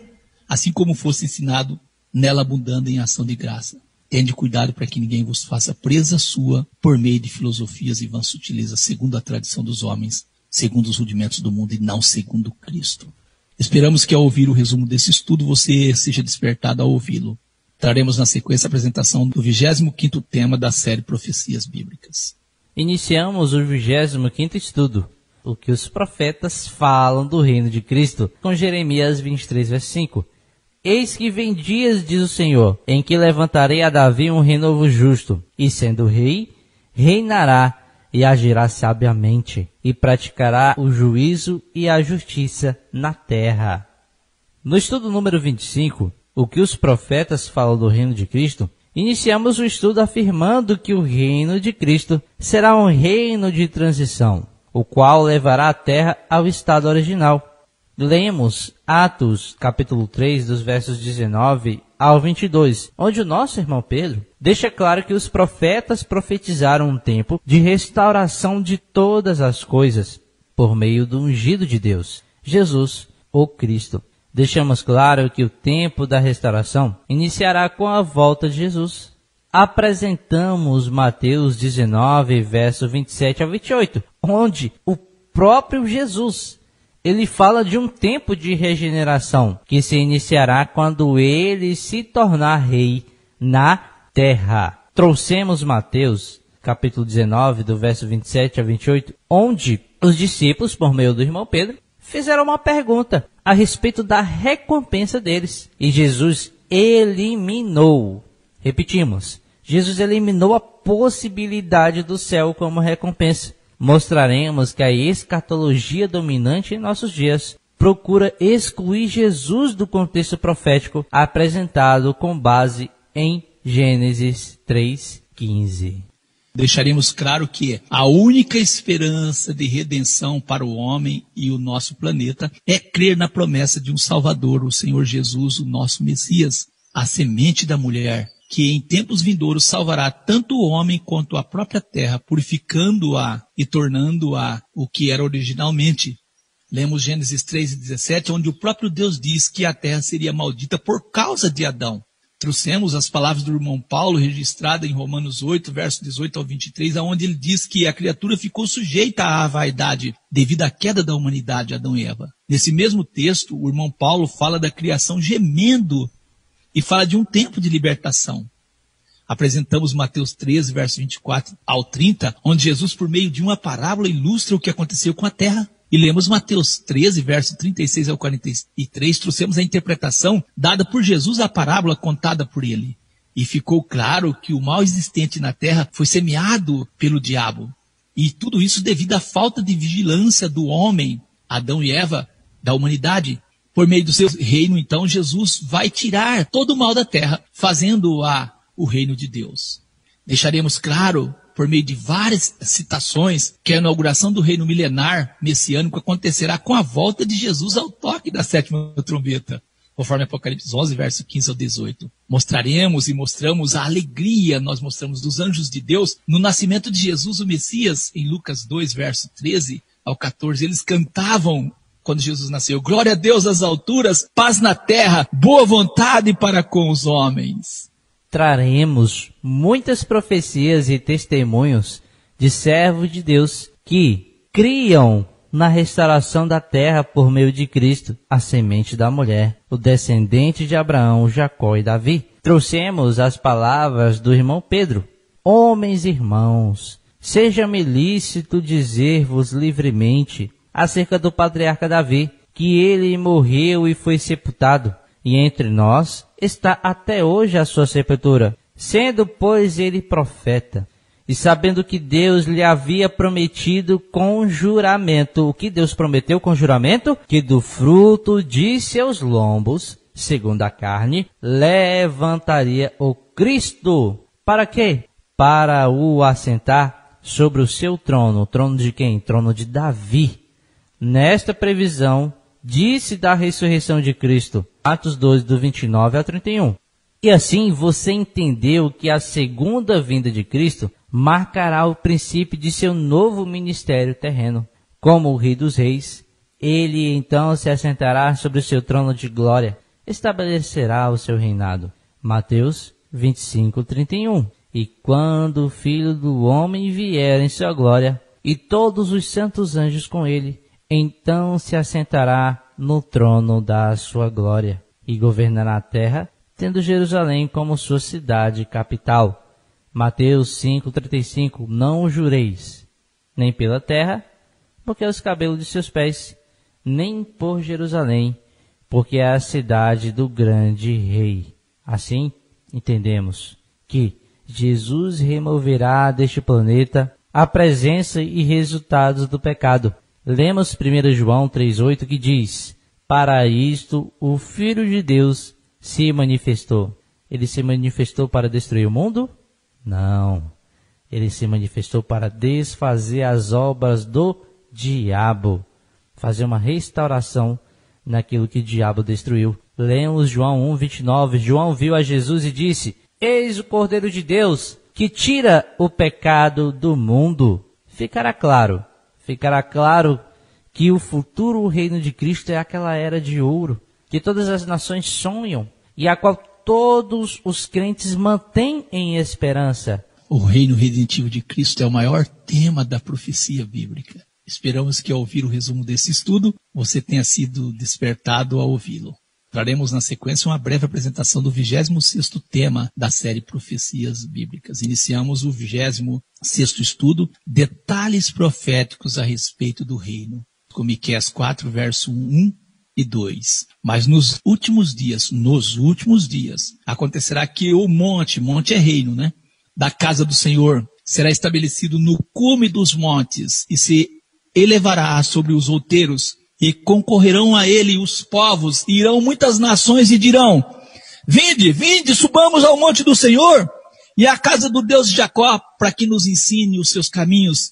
assim como fosse ensinado, nela abundando em ação de graça. Tende cuidado para que ninguém vos faça presa sua por meio de filosofias e vãs sutilezas, segundo a tradição dos homens, segundo os rudimentos do mundo e não segundo Cristo. Esperamos que ao ouvir o resumo desse estudo você seja despertado a ouvi-lo. Traremos na sequência a apresentação do 25º tema da série Profecias Bíblicas. Iniciamos o 25º estudo, o que os profetas falam do reino de Cristo, com Jeremias 23, verso 5. Eis que vem dias, diz o Senhor, em que levantarei a Davi um renovo justo, e sendo rei, reinará e agirá sabiamente, e praticará o juízo e a justiça na terra. No estudo número 25, o que os profetas falam do reino de Cristo, iniciamos o estudo afirmando que o reino de Cristo será um reino de transição, o qual levará a terra ao estado original. Lemos Atos, capítulo 3, dos versos 19 ao 22, onde o nosso irmão Pedro deixa claro que os profetas profetizaram um tempo de restauração de todas as coisas, por meio do ungido de Deus, Jesus, o Cristo. Deixamos claro que o tempo da restauração iniciará com a volta de Jesus. Apresentamos Mateus 19, verso 27 a 28, onde o próprio Jesus, ele fala de um tempo de regeneração que se iniciará quando ele se tornar rei na terra. Trouxemos Mateus, capítulo 19, do verso 27 a 28, onde os discípulos, por meio do irmão Pedro, fizeram uma pergunta a respeito da recompensa deles. E Jesus eliminou, repetimos, Jesus eliminou a possibilidade do céu como recompensa. Mostraremos que a escatologia dominante em nossos dias procura excluir Jesus do contexto profético apresentado com base em Gênesis 3:15. Deixaremos claro que a única esperança de redenção para o homem e o nosso planeta é crer na promessa de um Salvador, o Senhor Jesus, o nosso Messias, a semente da mulher, que em tempos vindouros salvará tanto o homem quanto a própria terra, purificando-a e tornando-a o que era originalmente. Lemos Gênesis 3:17, onde o próprio Deus diz que a terra seria maldita por causa de Adão. Trouxemos as palavras do irmão Paulo, registradas em Romanos 8, verso 18 ao 23, onde ele diz que a criatura ficou sujeita à vaidade devido à queda da humanidade, Adão e Eva. Nesse mesmo texto, o irmão Paulo fala da criação gemendo e fala de um tempo de libertação. Apresentamos Mateus 13, verso 24 ao 30, onde Jesus, por meio de uma parábola, ilustra o que aconteceu com a terra. E lemos Mateus 13, verso 36 ao 43, trouxemos a interpretação dada por Jesus à parábola contada por ele. E ficou claro que o mal existente na terra foi semeado pelo diabo. E tudo isso devido à falta de vigilância do homem, Adão e Eva, da humanidade. Por meio do seu reino, então, Jesus vai tirar todo o mal da terra, fazendo-a o reino de Deus. Deixaremos claro, por meio de várias citações, que a inauguração do reino milenar messiânico acontecerá com a volta de Jesus ao toque da sétima trombeta, conforme Apocalipse 11, verso 15 ao 18. Mostraremos e mostramos a alegria, nós mostramos dos anjos de Deus, no nascimento de Jesus, o Messias, em Lucas 2, verso 13 ao 14. Eles cantavam, quando Jesus nasceu, glória a Deus nas alturas, paz na terra, boa vontade para com os homens. Traremos muitas profecias e testemunhos de servos de Deus que criam na restauração da terra por meio de Cristo, a semente da mulher, o descendente de Abraão, Jacó e Davi. Trouxemos as palavras do irmão Pedro. Homens e irmãos, seja-me lícito dizer-vos livremente acerca do patriarca Davi, que ele morreu e foi sepultado, e entre nós está até hoje a sua sepultura, sendo, pois, ele profeta, e sabendo que Deus lhe havia prometido com juramento. O que Deus prometeu com juramento? Que do fruto de seus lombos, segundo a carne, levantaria o Cristo. Para quê? Para o assentar sobre o seu trono. O trono de quem? Trono de Davi. Nesta previsão, disse da ressurreição de Cristo, Atos 2, do 29 ao 31. E assim você entendeu que a segunda vinda de Cristo marcará o princípio de seu novo ministério terreno. Como o Rei dos Reis, ele então se assentará sobre o seu trono de glória, estabelecerá o seu reinado. Mateus 25, 31. E quando o Filho do Homem vier em sua glória, e todos os santos anjos com ele, então se assentará no trono da sua glória, e governará a terra, tendo Jerusalém como sua cidade capital. Mateus 5:35. Não jureis, nem pela terra, porque é os cabelos de seus pés, nem por Jerusalém, porque é a cidade do grande rei. Assim, entendemos que Jesus removerá deste planeta a presença e resultados do pecado. Lemos 1 João 3,8 que diz: para isto o Filho de Deus se manifestou. Ele se manifestou para destruir o mundo? Não. Ele se manifestou para desfazer as obras do diabo. Fazer uma restauração naquilo que o diabo destruiu. Lemos João 1:29. João viu a Jesus e disse: eis o Cordeiro de Deus que tira o pecado do mundo. Ficará claro que o futuro reino de Cristo é aquela era de ouro, que todas as nações sonham e a qual todos os crentes mantêm em esperança. O reino redentivo de Cristo é o maior tema da profecia bíblica. Esperamos que ao ouvir o resumo desse estudo, você tenha sido despertado a ouvi-lo. Traremos na sequência uma breve apresentação do 26º tema da série Profecias Bíblicas. Iniciamos o 26º estudo, detalhes proféticos a respeito do reino, com Miqueias 4, verso 1 e 2. Mas nos últimos dias, acontecerá que o monte é reino, né? Da casa do Senhor será estabelecido no cume dos montes e se elevará sobre os outeiros. E concorrerão a ele os povos, e irão muitas nações e dirão: vinde, subamos ao monte do Senhor e à casa do Deus de Jacó, para que nos ensine os seus caminhos,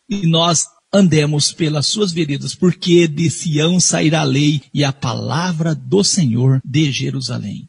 e nós andemos pelas suas veredas, porque de Sião sairá a lei e a palavra do Senhor de Jerusalém.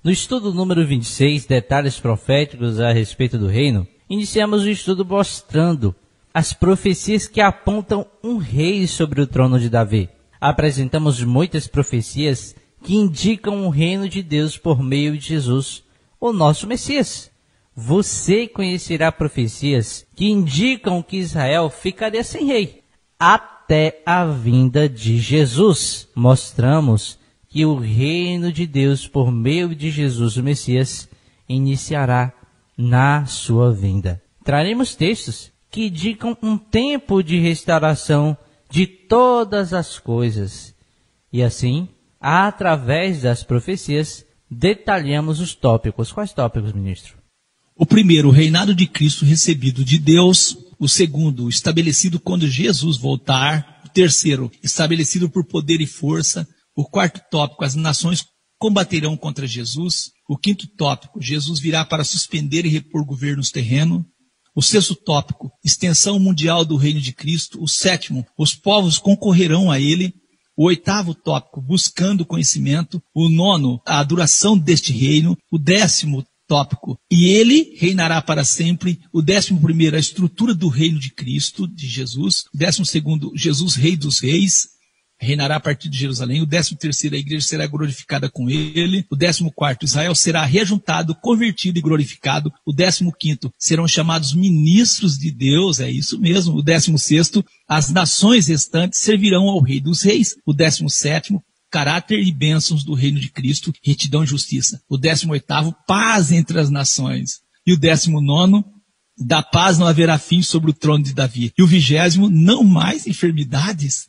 No estudo número 26, detalhes proféticos a respeito do reino, iniciamos o estudo mostrando as profecias que apontam um rei sobre o trono de Davi. Apresentamos muitas profecias que indicam o reino de Deus por meio de Jesus, o nosso Messias. Você conhecerá profecias que indicam que Israel ficaria sem rei até a vinda de Jesus. Mostramos que o reino de Deus por meio de Jesus, o Messias, iniciará na sua vinda. Traremos textos que indicam um tempo de restauração de todas as coisas. E assim, através das profecias, detalhamos os tópicos. Quais tópicos, ministro? O primeiro, o reinado de Cristo recebido de Deus. O segundo, estabelecido quando Jesus voltar. O terceiro, estabelecido por poder e força. O quarto tópico, as nações combaterão contra Jesus. O quinto tópico, Jesus virá para suspender e repor governos terrenos. O sexto tópico, extensão mundial do reino de Cristo. O sétimo, os povos concorrerão a ele. O oitavo tópico, buscando conhecimento. O nono, a duração deste reino. O 10º tópico, e ele reinará para sempre. O 11º, a estrutura do reino de Cristo, de Jesus. O 12º, Jesus, rei dos reis, reinará a partir de Jerusalém. O 13º, a igreja será glorificada com ele. O 14º, Israel será rejuntado, convertido e glorificado. O 15º, serão chamados ministros de Deus, é isso mesmo. O 16º, as nações restantes servirão ao rei dos reis. O 17º, caráter e bênçãos do reino de Cristo, retidão e justiça. O 18º, paz entre as nações. E o 19º, da paz não haverá fim sobre o trono de Davi. E o 20º, não mais enfermidades.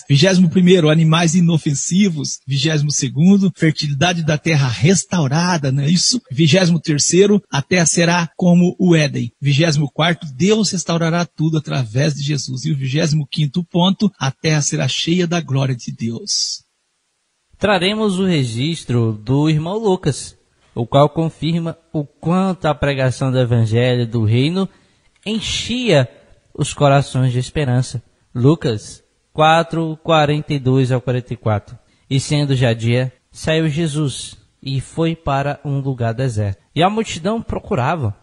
21º, animais inofensivos. 22º, fertilidade da terra restaurada, não é isso? 23º, a terra será como o Éden. 24º, Deus restaurará tudo através de Jesus. E o 25º ponto, a terra será cheia da glória de Deus. Traremos o registro do irmão Lucas, o qual confirma o quanto a pregação do Evangelho do Reino enchia os corações de esperança. Lucas 4, 42 ao 44. E sendo já dia, saiu Jesus e foi para um lugar deserto. E a multidão procurava,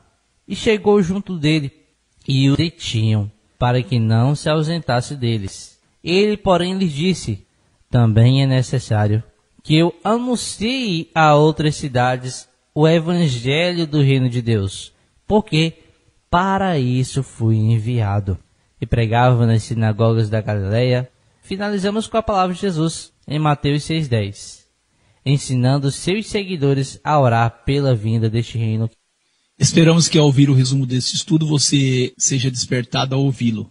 e chegou junto dele, e o detinham, para que não se ausentasse deles. Ele, porém, lhes disse: também é necessário que eu anuncie a outras cidades o evangelho do reino de Deus, porque para isso fui enviado. E pregava nas sinagogas da Galileia. Finalizamos com a palavra de Jesus em Mateus 6,10, ensinando seus seguidores a orar pela vinda deste reino. Esperamos que ao ouvir o resumo desse estudo você seja despertado a ouvi-lo.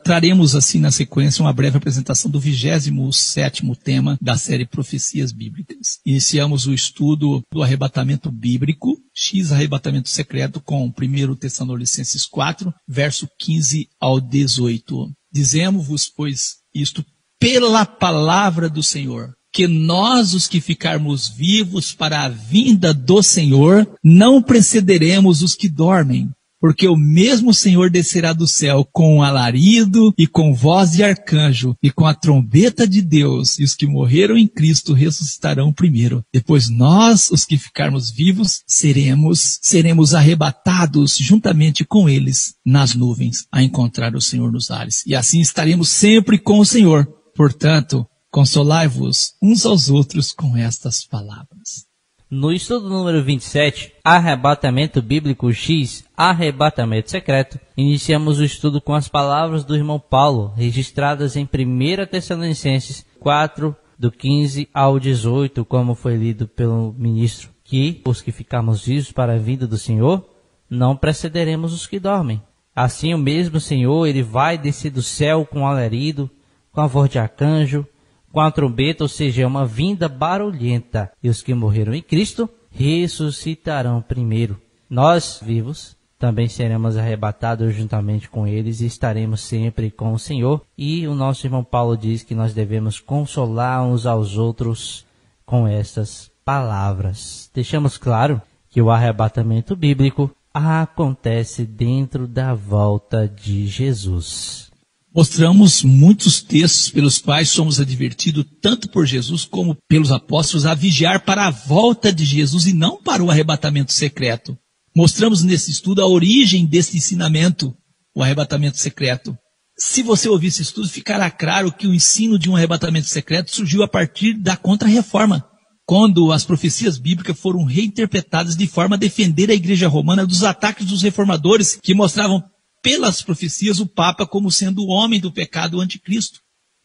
Traremos assim na sequência uma breve apresentação do 27º tema da série Profecias Bíblicas. Iniciamos o estudo do arrebatamento bíblico, X arrebatamento secreto, com 1 Tessalonicenses 4, verso 15 ao 18. Dizemos-vos, pois, isto pela palavra do Senhor, que nós, os que ficarmos vivos para a vinda do Senhor, não precederemos os que dormem. Porque o mesmo Senhor descerá do céu com alarido e com voz de arcanjo e com a trombeta de Deus, e os que morreram em Cristo ressuscitarão primeiro. Depois nós, os que ficarmos vivos, seremos arrebatados juntamente com eles nas nuvens a encontrar o Senhor nos ares. E assim estaremos sempre com o Senhor. Portanto, consolai-vos uns aos outros com estas palavras. No estudo número 27, Arrebatamento Bíblico X, Arrebatamento Secreto, iniciamos o estudo com as palavras do irmão Paulo, registradas em 1 Tessalonicenses 4, do 15 ao 18, como foi lido pelo ministro, que os que ficarmos vivos para a vinda do Senhor, não precederemos os que dormem. Assim o mesmo Senhor, ele vai descer do céu com alarido, com a voz de arcanjo, com a trombeta, ou seja, é uma vinda barulhenta. E os que morreram em Cristo ressuscitarão primeiro. Nós, vivos, também seremos arrebatados juntamente com eles e estaremos sempre com o Senhor. E o nosso irmão Paulo diz que nós devemos consolar uns aos outros com estas palavras. Deixamos claro que o arrebatamento bíblico acontece dentro da volta de Jesus. Mostramos muitos textos pelos quais somos advertidos, tanto por Jesus como pelos apóstolos, a vigiar para a volta de Jesus e não para o arrebatamento secreto. Mostramos nesse estudo a origem desse ensinamento, o arrebatamento secreto. Se você ouvir esse estudo, ficará claro que o ensino de um arrebatamento secreto surgiu a partir da Contra-Reforma, quando as profecias bíblicas foram reinterpretadas de forma a defender a Igreja Romana dos ataques dos reformadores que mostravam pelas profecias o Papa como sendo o homem do pecado, o anticristo.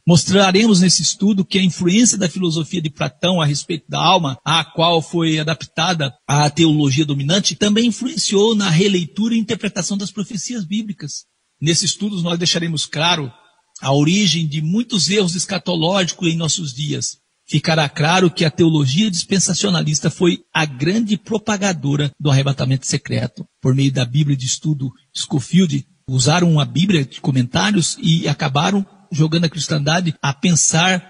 Mostraremos nesse estudo que a influência da filosofia de Platão a respeito da alma, a qual foi adaptada à teologia dominante, também influenciou na releitura e interpretação das profecias bíblicas. Nesse estudo nós deixaremos claro a origem de muitos erros escatológicos em nossos dias. Ficará claro que a teologia dispensacionalista foi a grande propagadora do arrebatamento secreto. Por meio da Bíblia de estudo Scofield, usaram a Bíblia de comentários e acabaram jogando a cristandade a pensar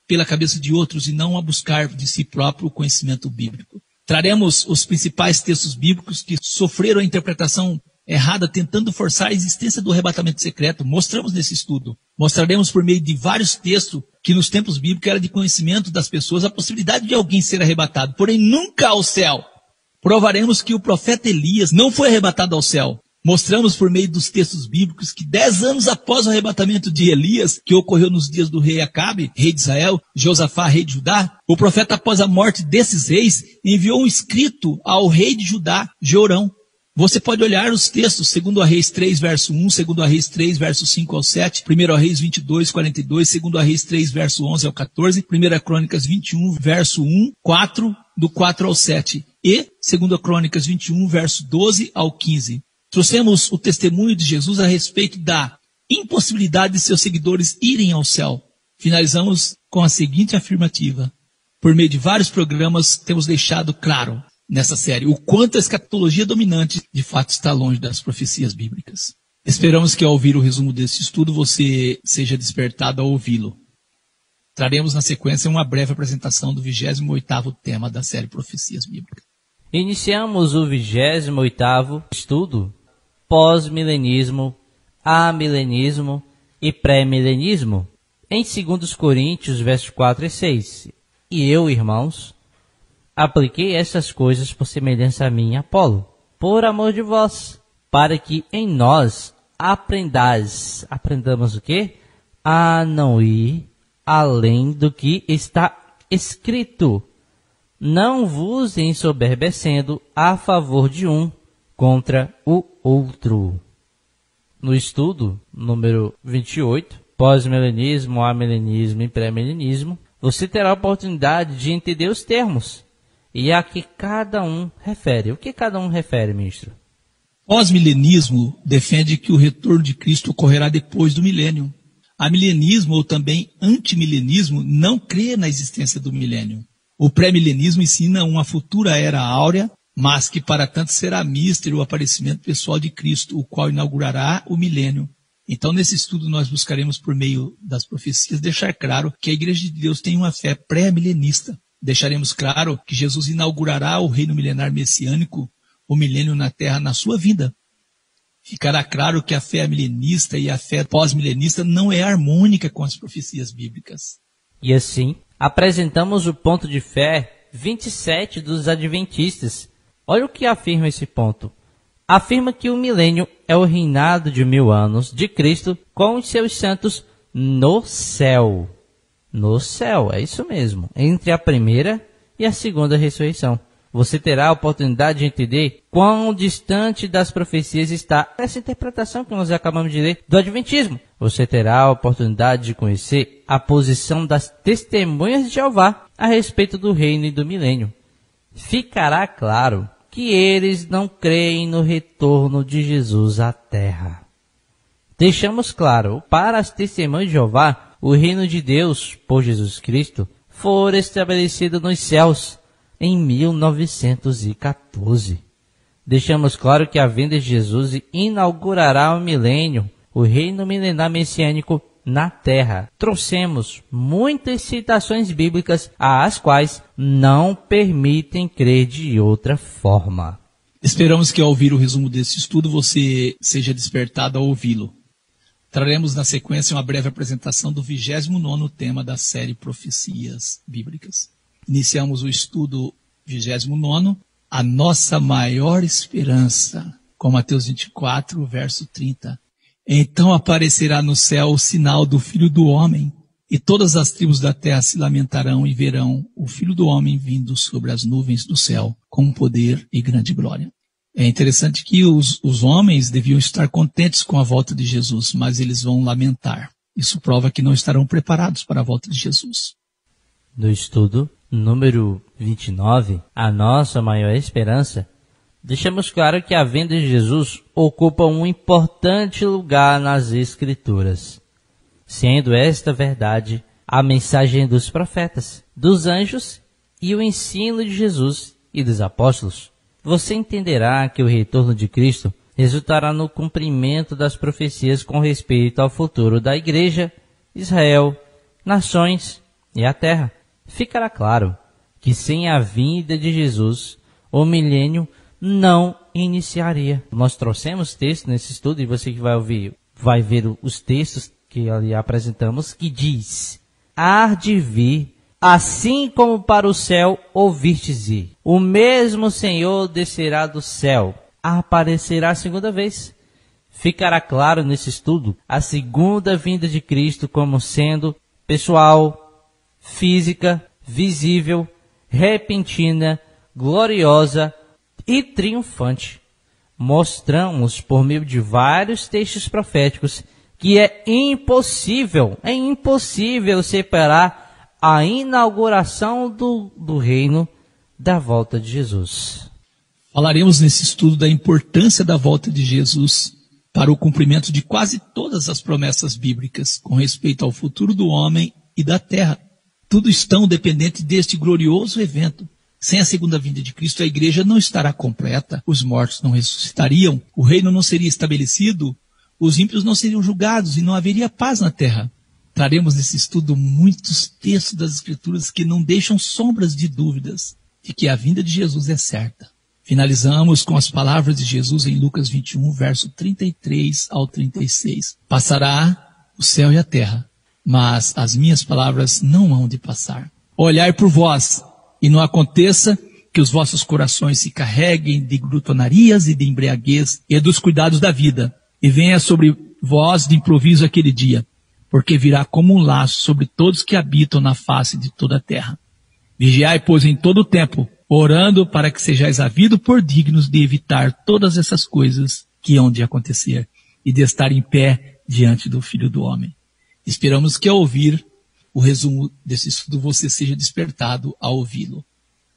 pela cabeça de outros e não a buscar de si próprio o conhecimento bíblico. Traremos os principais textos bíblicos que sofreram a interpretação errada, tentando forçar a existência do arrebatamento secreto. Mostramos nesse estudo. Mostraremos por meio de vários textos que nos tempos bíblicos era de conhecimento das pessoas a possibilidade de alguém ser arrebatado, porém nunca ao céu. Provaremos que o profeta Elias não foi arrebatado ao céu. Mostramos por meio dos textos bíblicos que 10 anos após o arrebatamento de Elias, que ocorreu nos dias do rei Acabe, rei de Israel, Josafá, rei de Judá, o profeta, após a morte desses reis, enviou um escrito ao rei de Judá, Jorão. Você pode olhar os textos, 2 Reis 3, verso 1, 2 Reis 3, verso 5 ao 7, 1 Reis 22, 42, 2 Reis 3, verso 11 ao 14, 1 Crônicas 21, verso 1, 4, do 4 ao 7, e 2 Crônicas 21, verso 12 ao 15. Trouxemos o testemunho de Jesus a respeito da impossibilidade de seus seguidores irem ao céu. Finalizamos com a seguinte afirmativa. Por meio de vários programas, temos deixado claro nessa série o quanto a escatologia dominante de fato está longe das profecias bíblicas. Esperamos que ao ouvir o resumo desse estudo você seja despertado a ouvi-lo. Traremos na sequência uma breve apresentação do 28º tema da série Profecias Bíblicas. Iniciamos o 28º estudo pós-milenismo, amilenismo e pré-milenismo em 2 Coríntios, versos 4 e 6. E eu, irmãos, apliquei essas coisas por semelhança a mim, Apolo, por amor de vós, para que em nós aprendamos o quê? A não ir além do que está escrito, não vos ensoberbecendo a favor de um contra o outro. No estudo número 28, pós-milenismo, amilenismo e pré-milenismo, você terá a oportunidade de entender os termos e a que cada um refere. O que cada um refere, ministro? Pós-milenismo defende que o retorno de Cristo ocorrerá depois do milênio. Amilenismo, ou também antimilenismo, não crê na existência do milênio. O pré-milenismo ensina uma futura era áurea, mas que para tanto será místero o aparecimento pessoal de Cristo, o qual inaugurará o milênio. Então, nesse estudo, nós buscaremos, por meio das profecias, deixar claro que a Igreja de Deus tem uma fé pré-milenista. Deixaremos claro que Jesus inaugurará o reino milenar messiânico, o milênio na terra, na sua vinda. Ficará claro que a fé milenista e a fé pós-milenista não é harmônica com as profecias bíblicas. E assim, apresentamos o ponto de fé 27 dos adventistas. Olha o que afirma esse ponto. Afirma que o milênio é o reinado de 1000 anos de Cristo com os seus santos no céu. No céu, é isso mesmo. Entre a primeira e a segunda ressurreição. você terá a oportunidade de entender quão distante das profecias está essa interpretação que nós acabamos de ler do Adventismo. Você terá a oportunidade de conhecer a posição das testemunhas de Jeová a respeito do reino e do milênio. Ficará claro que eles não creem no retorno de Jesus à terra. Deixamos claro, para as testemunhas de Jeová, o reino de Deus, por Jesus Cristo, foi estabelecido nos céus em 1914. Deixamos claro que a vinda de Jesus inaugurará o milênio, o reino milenar messiânico na terra. Trouxemos muitas citações bíblicas às quais não permitem crer de outra forma. Esperamos que ao ouvir o resumo desse estudo você seja despertado a ouvi-lo. Traremos na sequência uma breve apresentação do 29º tema da série Profecias Bíblicas. Iniciamos o estudo 29º, a nossa maior esperança, com Mateus 24, verso 30. Então aparecerá no céu o sinal do Filho do Homem, e todas as tribos da terra se lamentarão e verão o Filho do Homem vindo sobre as nuvens do céu, com poder e grande glória. É interessante que os homens deviam estar contentes com a volta de Jesus, mas eles vão lamentar. Isso prova que não estarão preparados para a volta de Jesus. No estudo número 29, a nossa maior esperança, deixamos claro que a vinda de Jesus ocupa um importante lugar nas Escrituras, sendo esta verdade a mensagem dos profetas, dos anjos e o ensino de Jesus e dos apóstolos. Você entenderá que o retorno de Cristo resultará no cumprimento das profecias com respeito ao futuro da Igreja, Israel, nações e a terra. Ficará claro que sem a vinda de Jesus, o milênio não iniciaria. Nós trouxemos texto nesse estudo, e você que vai ouvir, vai ver os textos que ali apresentamos, que diz: há de vir, assim como para o céu ouvistes ir, o mesmo Senhor descerá do céu, aparecerá a segunda vez. Ficará claro nesse estudo a segunda vinda de Cristo como sendo pessoal, física, visível, repentina, gloriosa e triunfante. Mostramos por meio de vários textos proféticos que é impossível separar a inauguração do reino da volta de Jesus. Falaremos nesse estudo da importância da volta de Jesus para o cumprimento de quase todas as promessas bíblicas com respeito ao futuro do homem e da terra. Tudo estão dependente deste glorioso evento. Sem a segunda vinda de Cristo, a igreja não estará completa, os mortos não ressuscitariam, o reino não seria estabelecido, os ímpios não seriam julgados e não haveria paz na terra. Traremos nesse estudo muitos textos das Escrituras que não deixam sombras de dúvidas de que a vinda de Jesus é certa. Finalizamos com as palavras de Jesus em Lucas 21, verso 33 ao 36. Passará o céu e a terra, mas as minhas palavras não hão de passar. Olhai por vós, e não aconteça que os vossos corações se carreguem de glutonarias e de embriaguez e dos cuidados da vida, e venha sobre vós de improviso aquele dia, porque virá como um laço sobre todos que habitam na face de toda a terra. Vigiai, pois, em todo o tempo, orando para que sejais havidos por dignos de evitar todas essas coisas que hão de acontecer e de estar em pé diante do Filho do Homem. Esperamos que ao ouvir o resumo desse estudo você seja despertado a ouvi-lo.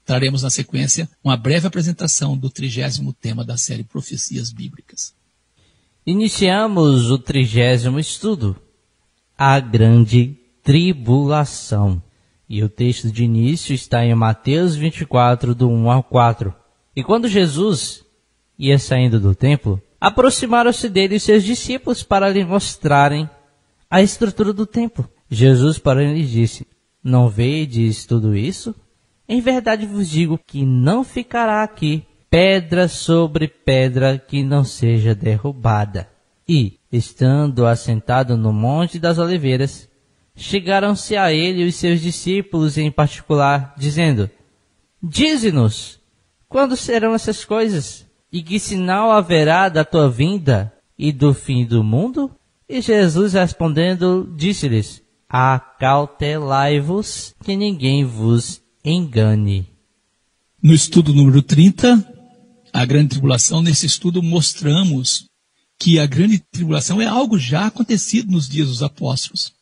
Traremos na sequência uma breve apresentação do 30º tema da série Profecias Bíblicas. Iniciamos o 30º estudo, a grande tribulação. E o texto de início está em Mateus 24, do 1 ao 4. E quando Jesus ia saindo do templo, aproximaram-se dele seus discípulos para lhe mostrarem a estrutura do templo. Jesus, porém, lhes disse: não vedes tudo isso? Em verdade vos digo que não ficará aqui pedra sobre pedra que não seja derrubada. E, estando assentado no Monte das Oliveiras, chegaram-se a ele os seus discípulos em particular, dizendo: dize-nos, quando serão essas coisas? E que sinal haverá da tua vinda e do fim do mundo? E Jesus respondendo, disse-lhes: acautelai-vos, que ninguém vos engane. No estudo número 30, a grande tribulação, nesse estudo mostramos que a grande tribulação é algo já acontecido nos dias dos apóstolos.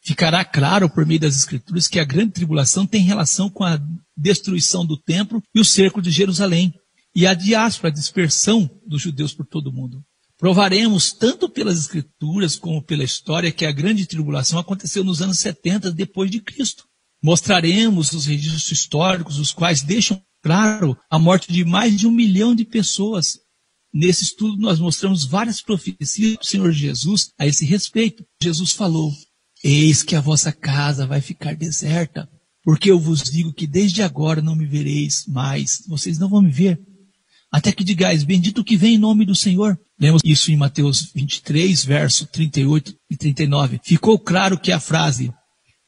Ficará claro por meio das Escrituras que a grande tribulação tem relação com a destruição do templo e o cerco de Jerusalém, e a diáspora, a dispersão dos judeus por todo o mundo. Provaremos, tanto pelas Escrituras como pela história, que a grande tribulação aconteceu nos anos 70 depois de Cristo. Mostraremos os registros históricos, os quais deixam claro a morte de mais de 1 milhão de pessoas. Nesse estudo nós mostramos várias profecias do Senhor Jesus a esse respeito. Jesus falou: eis que a vossa casa vai ficar deserta, porque eu vos digo que desde agora não me vereis mais, vocês não vão me ver, até que digais, bendito que vem em nome do Senhor. Lemos isso em Mateus 23, verso 38 e 39. Ficou claro que a frase,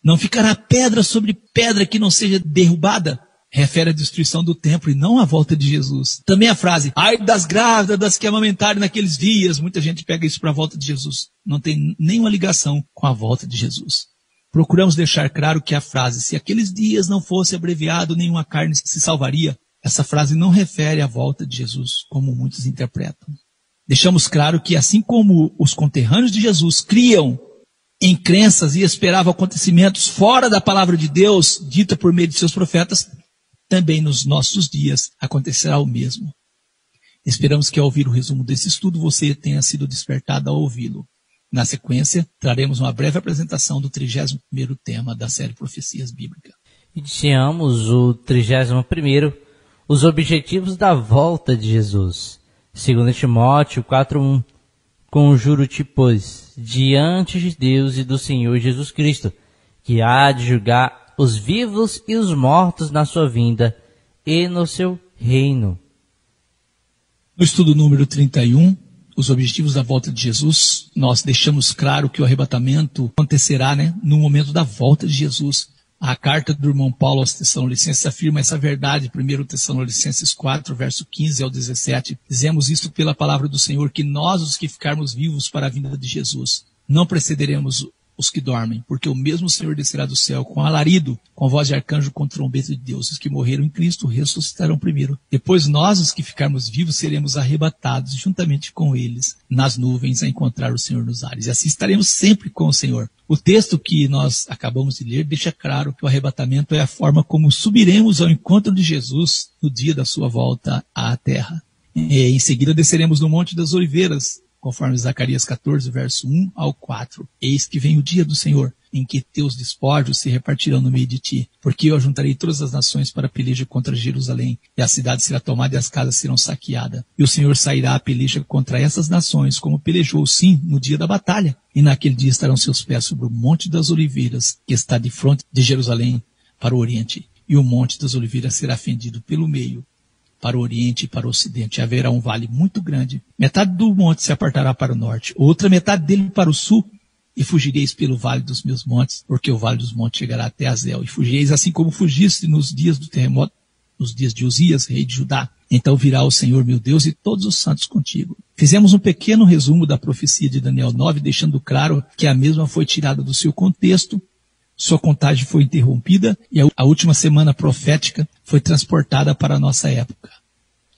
não ficará pedra sobre pedra que não seja derrubada, refere à destruição do templo e não à volta de Jesus. Também a frase, ai das grávidas, das que amamentarem naqueles dias. Muita gente pega isso para a volta de Jesus. Não tem nenhuma ligação com a volta de Jesus. Procuramos deixar claro que a frase, se aqueles dias não fosse abreviado, nenhuma carne se salvaria. Essa frase não refere à volta de Jesus, como muitos interpretam. Deixamos claro que assim como os conterrâneos de Jesus criam em crenças e esperavam acontecimentos fora da palavra de Deus, dita por meio de seus profetas, também nos nossos dias acontecerá o mesmo. Esperamos que ao ouvir o resumo desse estudo você tenha sido despertado ao ouvi-lo. Na sequência, traremos uma breve apresentação do 31º tema da série Profecias Bíblicas. Iniciamos o 31º, os objetivos da volta de Jesus. 2 Timóteo 4:1. Conjuro-te, pois, diante de Deus e do Senhor Jesus Cristo, que há de julgar os vivos e os mortos na sua vinda e no seu reino. No estudo número 31, os objetivos da volta de Jesus, nós deixamos claro que o arrebatamento acontecerá, no momento da volta de Jesus. A carta do irmão Paulo aos Tessalonicenses afirma essa verdade, 1 Tessalonicenses 4, verso 15 ao 17. Dizemos isso pela palavra do Senhor, que nós, os que ficarmos vivos para a vinda de Jesus, não precederemos os que dormem, porque o mesmo Senhor descerá do céu com alarido, com voz de arcanjo, com trombeta de Deus. Os que morreram em Cristo ressuscitarão primeiro. Depois nós, os que ficarmos vivos, seremos arrebatados juntamente com eles nas nuvens a encontrar o Senhor nos ares. E assim estaremos sempre com o Senhor. O texto que nós acabamos de ler deixa claro que o arrebatamento é a forma como subiremos ao encontro de Jesus no dia da sua volta à terra. E em seguida desceremos no Monte das Oliveiras, conforme Zacarias 14, verso 1 ao 4. Eis que vem o dia do Senhor, em que teus despojos se repartirão no meio de ti, porque eu ajuntarei todas as nações para a peleja contra Jerusalém, e a cidade será tomada e as casas serão saqueadas. E o Senhor sairá a peleja contra essas nações, como pelejou, sim, no dia da batalha. E naquele dia estarão seus pés sobre o Monte das Oliveiras, que está de fronte de Jerusalém para o oriente. E o Monte das Oliveiras será fendido pelo meio, para o oriente e para o ocidente. Haverá um vale muito grande. Metade do monte se apartará para o norte, outra metade dele para o sul, e fugireis pelo vale dos meus montes, porque o vale dos montes chegará até Azel. E fugireis assim como fugiste nos dias do terremoto, nos dias de Uzias, rei de Judá. Então virá o Senhor meu Deus e todos os santos contigo. Fizemos um pequeno resumo da profecia de Daniel 9, deixando claro que a mesma foi tirada do seu contexto, sua contagem foi interrompida e a última semana profética foi transportada para a nossa época.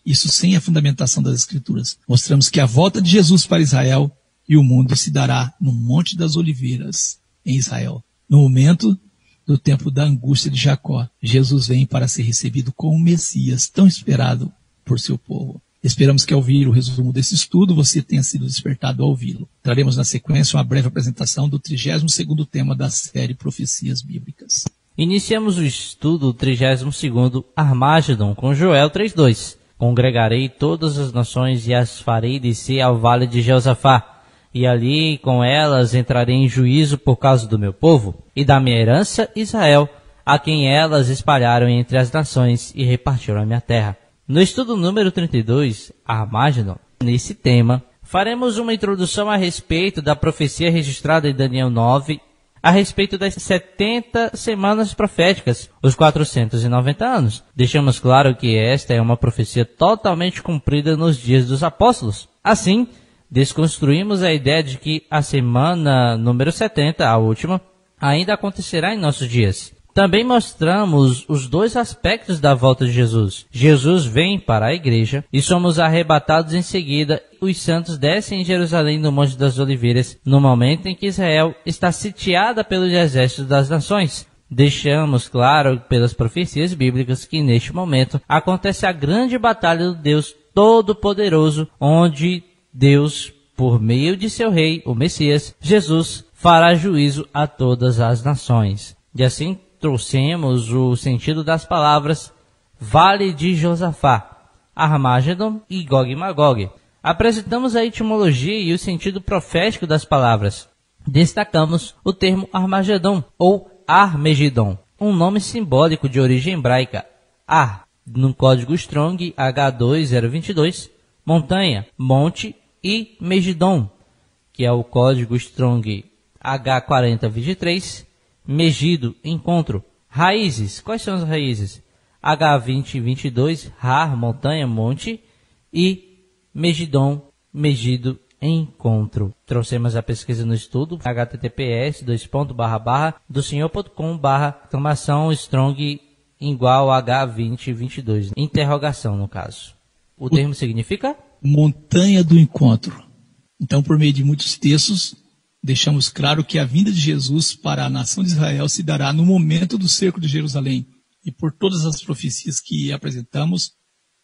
Isso sem a fundamentação das Escrituras. Mostramos que a volta de Jesus para Israel e o mundo se dará no Monte das Oliveiras, em Israel. No momento do tempo da angústia de Jacó, Jesus vem para ser recebido como o Messias, tão esperado por seu povo. Esperamos que ao ouvir o resumo desse estudo, você tenha sido despertado ao ouvi-lo. Traremos na sequência uma breve apresentação do 32º tema da série Profecias Bíblicas. Iniciamos o estudo 32º Armagedon com Joel 3:2. Congregarei todas as nações e as farei descer ao vale de Jeosafá, e ali com elas entrarei em juízo por causa do meu povo e da minha herança Israel, a quem elas espalharam entre as nações e repartiram a minha terra. No estudo número 32, Armagedon, nesse tema, faremos uma introdução a respeito da profecia registrada em Daniel 9, a respeito das 70 semanas proféticas, os 490 anos. Deixamos claro que esta é uma profecia totalmente cumprida nos dias dos apóstolos. Assim, desconstruímos a ideia de que a semana número 70, a última, ainda acontecerá em nossos dias. Também mostramos os dois aspectos da volta de Jesus. Jesus vem para a igreja e somos arrebatados em seguida. Os santos descem em Jerusalém no Monte das Oliveiras, no momento em que Israel está sitiada pelos exércitos das nações. Deixamos claro pelas profecias bíblicas que neste momento acontece a grande batalha do Deus Todo-Poderoso, onde Deus, por meio de seu rei, o Messias, Jesus, fará juízo a todas as nações. E assim trouxemos o sentido das palavras Vale de Josafá, Armagedon e Gog e Magog. Apresentamos a etimologia e o sentido profético das palavras. Destacamos o termo Armagedon ou Armegidon, um nome simbólico de origem hebraica. Ar, no código Strong H2022, montanha, monte, e Megidon, que é o código Strong H4023, Megido, encontro. Raízes, quais são as raízes? H2022, Har, montanha, monte, e Megidon, Megido, encontro. Trouxemos a pesquisa no estudo, https://dosenhor.com/exclamação Strong igual H2022. Interrogação, no caso. O termo significa? Montanha do encontro. Então, por meio de muitos textos, deixamos claro que a vinda de Jesus para a nação de Israel se dará no momento do cerco de Jerusalém. E por todas as profecias que apresentamos,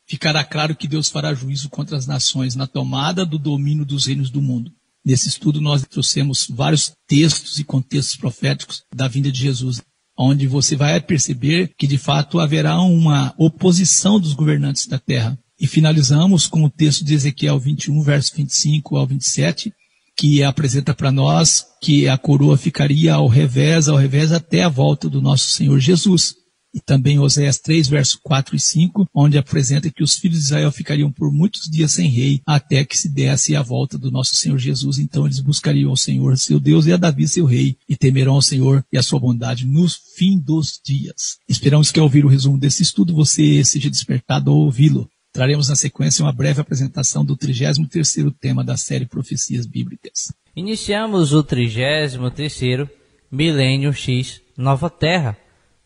ficará claro que Deus fará juízo contra as nações na tomada do domínio dos reinos do mundo. Nesse estudo nós trouxemos vários textos e contextos proféticos da vinda de Jesus, onde você vai perceber que de fato haverá uma oposição dos governantes da terra. E finalizamos com o texto de Ezequiel 21, verso 25 ao 27, que apresenta para nós que a coroa ficaria ao revés até a volta do nosso Senhor Jesus. E também Oséias 3, verso 4 e 5, onde apresenta que os filhos de Israel ficariam por muitos dias sem rei, até que se desse a volta do nosso Senhor Jesus. Então eles buscariam ao Senhor, seu Deus, e a Davi, seu rei, e temerão ao Senhor e a sua bondade no fim dos dias. Esperamos que ao ouvir o resumo desse estudo, você seja despertado ao ouvi-lo. Traremos na sequência uma breve apresentação do 33º tema da série Profecias Bíblicas. Iniciamos o 33º Milênio X, Nova Terra,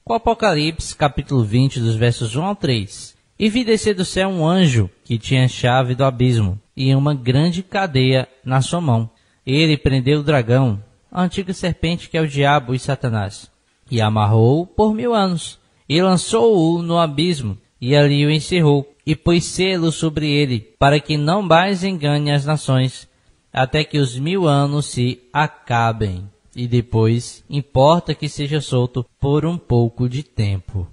com Apocalipse, capítulo 20, dos versos 1 ao 3. E vi descer do céu um anjo que tinha a chave do abismo e uma grande cadeia na sua mão. Ele prendeu o dragão, a antiga serpente que é o diabo e Satanás, e amarrou-o por 1000 anos, e lançou-o no abismo, e ali o encerrou, e pôs selo sobre ele, para que não mais engane as nações, até que os 1000 anos se acabem. E depois, importa que seja solto por um pouco de tempo.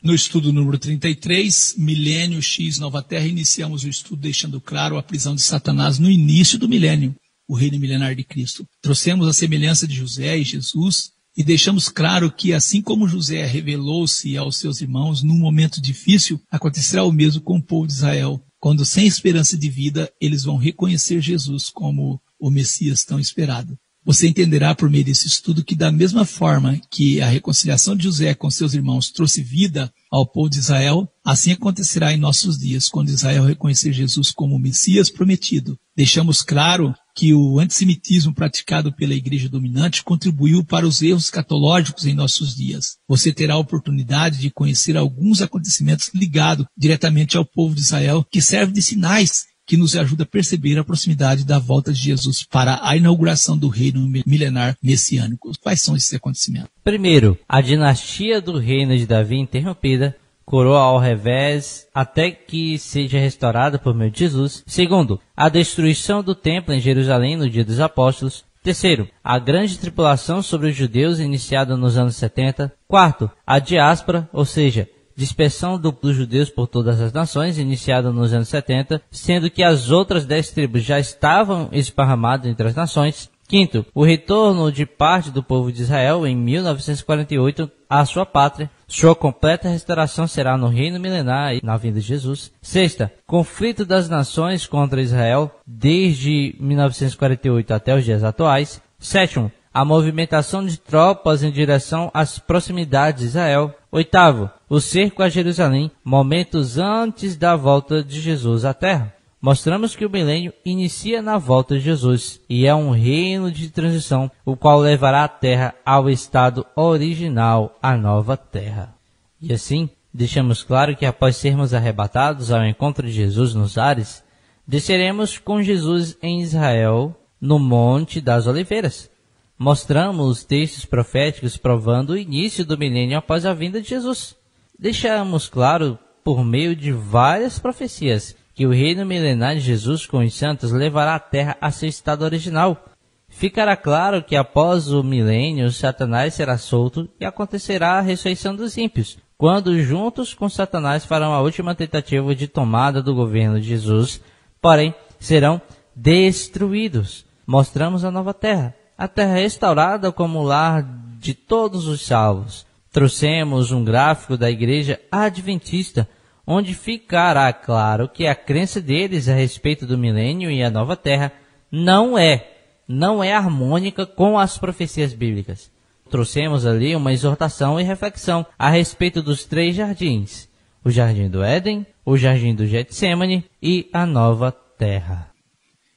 No estudo número 33, Milênio X Nova Terra, iniciamos o estudo deixando claro a prisão de Satanás no início do milênio, o reino milenar de Cristo. Trouxemos a semelhança de José e Jesus e deixamos claro que assim como José revelou-se aos seus irmãos num momento difícil, acontecerá o mesmo com o povo de Israel, quando sem esperança de vida eles vão reconhecer Jesus como o Messias tão esperado. Você entenderá por meio desse estudo que da mesma forma que a reconciliação de José com seus irmãos trouxe vida ao povo de Israel, assim acontecerá em nossos dias, quando Israel reconhecer Jesus como o Messias prometido. Deixamos claro que o antissemitismo praticado pela igreja dominante contribuiu para os erros escatológicos em nossos dias. Você terá a oportunidade de conhecer alguns acontecimentos ligados diretamente ao povo de Israel, que servem de sinais que nos ajuda a perceber a proximidade da volta de Jesus para a inauguração do reino milenar messiânico. Quais são esses acontecimentos? Primeiro, a dinastia do reino de Davi interrompida, coroa ao revés até que seja restaurada por meio de Jesus. Segundo, a destruição do templo em Jerusalém no dia dos apóstolos. Terceiro, a grande tribulação sobre os judeus iniciada nos anos 70. Quarto, a diáspora, ou seja, dispersão dos judeus por todas as nações, iniciada nos anos 70, sendo que as outras 10 tribos já estavam esparramadas entre as nações. Quinto, o retorno de parte do povo de Israel em 1948 à sua pátria. Sua completa restauração será no reino milenar e na vinda de Jesus. Sexta, conflito das nações contra Israel desde 1948 até os dias atuais. Sétimo, a movimentação de tropas em direção às proximidades de Israel. Oitavo, o cerco a Jerusalém, momentos antes da volta de Jesus à terra. mostramos que o milênio inicia na volta de Jesus e é um reino de transição, o qual levará a terra ao estado original, a nova terra. E assim, deixamos claro que após sermos arrebatados ao encontro de Jesus nos ares, desceremos com Jesus em Israel, no Monte das Oliveiras. Mostramos os textos proféticos provando o início do milênio após a vinda de Jesus. Deixamos claro, por meio de várias profecias, que o reino milenar de Jesus com os santos levará a terra a seu estado original. Ficará claro que após o milênio, Satanás será solto e acontecerá a ressurreição dos ímpios, quando juntos com Satanás farão a última tentativa de tomada do governo de Jesus, porém serão destruídos. Mostramos a nova terra, a terra restaurada como lar de todos os salvos. Trouxemos um gráfico da Igreja Adventista, onde ficará claro que a crença deles a respeito do milênio e a nova terra não é harmônica com as profecias bíblicas. Trouxemos ali uma exortação e reflexão a respeito dos 3 jardins: o Jardim do Éden, o Jardim do Getsêmani e a nova terra.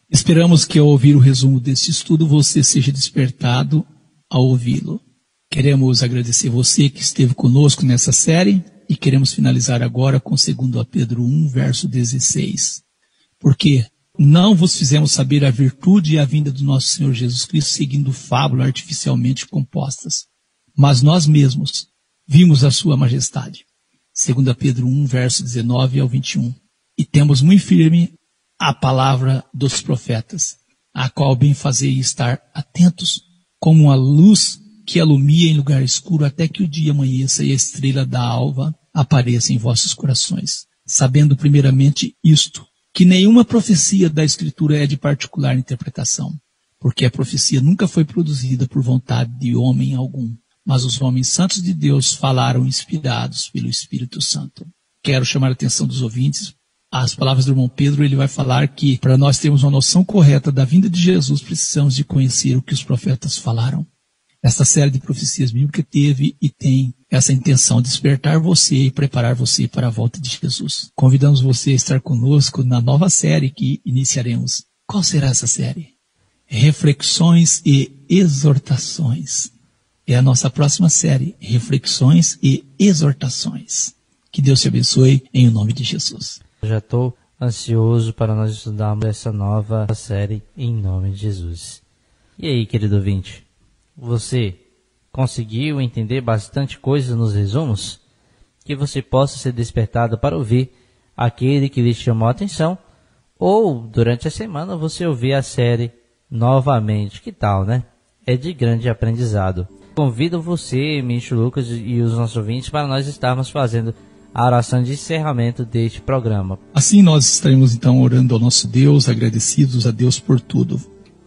Esperamos que ao ouvir o resumo deste estudo você seja despertado ao ouvi-lo. Queremos agradecer você que esteve conosco nessa série e queremos finalizar agora com 2 Pedro 1, verso 16. Porque não vos fizemos saber a virtude e a vinda do nosso Senhor Jesus Cristo seguindo fábulas artificialmente compostas, mas nós mesmos vimos a sua majestade. 2 Pedro 1, verso 19 ao 21. E temos muito firme a palavra dos profetas, a qual bem fazei estar atentos, como uma luz que alumia em lugar escuro até que o dia amanheça e a estrela da alva apareça em vossos corações. Sabendo primeiramente isto, que nenhuma profecia da Escritura é de particular interpretação, porque a profecia nunca foi produzida por vontade de homem algum, mas os homens santos de Deus falaram inspirados pelo Espírito Santo. Quero chamar a atenção dos ouvintes. As palavras do irmão Pedro, ele vai falar que para nós termos uma noção correta da vinda de Jesus, precisamos de conhecer o que os profetas falaram. Esta série de profecias bíblicas teve e tem essa intenção de despertar você e preparar você para a volta de Jesus. Convidamos você a estar conosco na nova série que iniciaremos. Qual será essa série? Reflexões e Exortações. É a nossa próxima série, Reflexões e Exortações. Que Deus te abençoe em nome de Jesus. Eu já estou ansioso para nós estudarmos essa nova série em nome de Jesus. E aí, querido ouvinte? Você conseguiu entender bastante coisa nos resumos? Que você possa ser despertado para ouvir aquele que lhe chamou a atenção, ou durante a semana você ouvir a série novamente. Que tal, né? É de grande aprendizado. Convido você, Ministro Lucas e os nossos ouvintes para nós estarmos fazendo a oração de encerramento deste programa. Assim nós estaremos então orando ao nosso Deus, agradecidos a Deus por tudo.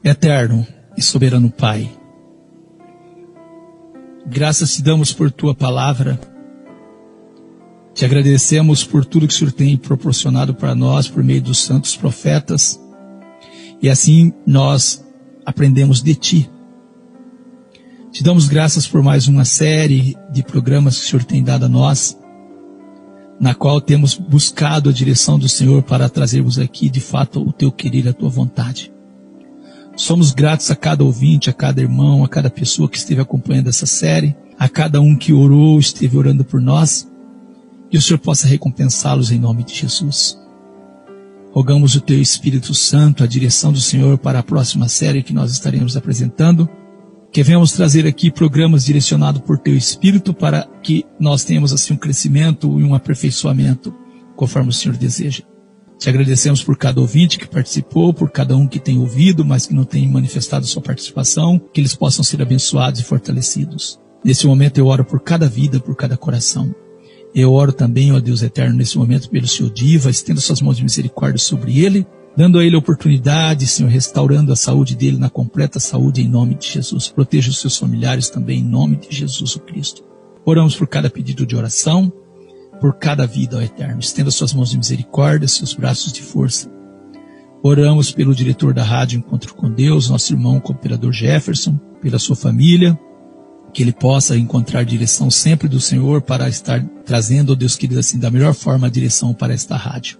Eterno e soberano Pai, graças te damos por tua palavra, te agradecemos por tudo que o Senhor tem proporcionado para nós por meio dos santos profetas, e assim nós aprendemos de ti. Te damos graças por mais uma série de programas que o Senhor tem dado a nós, na qual temos buscado a direção do Senhor para trazermos aqui de fato o teu querer, a tua vontade. Somos gratos a cada ouvinte, a cada irmão, a cada pessoa que esteve acompanhando essa série, a cada um que orou, esteve orando por nós, e o Senhor possa recompensá-los em nome de Jesus. Rogamos o teu Espírito Santo, a direção do Senhor para a próxima série que nós estaremos apresentando, que venhamos trazer aqui programas direcionados por teu Espírito para que nós tenhamos assim um crescimento e um aperfeiçoamento, conforme o Senhor deseja. Te agradecemos por cada ouvinte que participou, por cada um que tem ouvido, mas que não tem manifestado sua participação, que eles possam ser abençoados e fortalecidos. Nesse momento eu oro por cada vida, por cada coração. Eu oro também, ó Deus eterno, nesse momento pelo Senhor Diva, estenda suas mãos de misericórdia sobre ele, dando a ele a oportunidade, Senhor, restaurando a saúde dele na completa saúde em nome de Jesus. Proteja os seus familiares também em nome de Jesus o Cristo. Oramos por cada pedido de oração, por cada vida, ó Eterno. Estenda suas mãos de misericórdia, seus braços de força. Oramos pelo diretor da Rádio Encontro com Deus, nosso irmão cooperador Jefferson, pela sua família, que ele possa encontrar direção sempre do Senhor para estar trazendo, ó Deus querido, assim, da melhor forma a direção para esta rádio.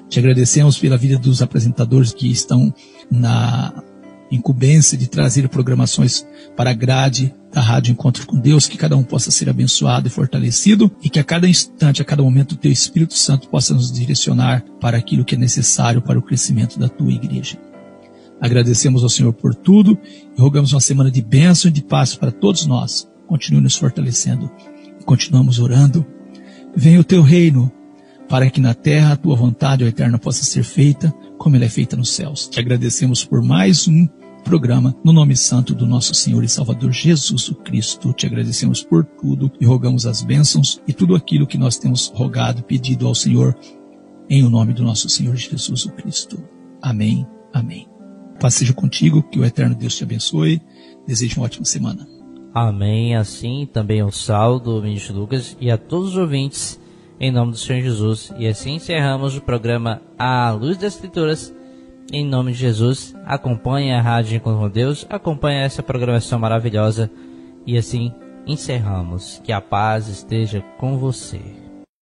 Te agradecemos pela vida dos apresentadores que estão na incumbência de trazer programações para a grade da Rádio Encontro com Deus, que cada um possa ser abençoado e fortalecido, e que a cada instante, a cada momento, o Teu Espírito Santo possa nos direcionar para aquilo que é necessário para o crescimento da Tua igreja. Agradecemos ao Senhor por tudo e rogamos uma semana de bênção e de paz para todos nós. Continue nos fortalecendo e continuamos orando. Venha o Teu reino, para que na terra a Tua vontade, ó Eterno, possa ser feita como ela é feita nos céus. Te agradecemos por mais um programa, no nome santo do nosso Senhor e Salvador Jesus Cristo. Te agradecemos por tudo e rogamos as bênçãos e tudo aquilo que nós temos rogado e pedido ao Senhor, em o nome do nosso Senhor Jesus Cristo. Amém, amém. Paz seja contigo, que o Eterno Deus te abençoe. Desejo uma ótima semana. Amém. Assim também ao Saulo, ministro Lucas, e a todos os ouvintes, em nome do Senhor Jesus. E assim encerramos o programa À Luz das Escrituras. Em nome de Jesus, acompanhe a Rádio Encontro com Deus, acompanhe essa programação maravilhosa. E assim encerramos. Que a paz esteja com você.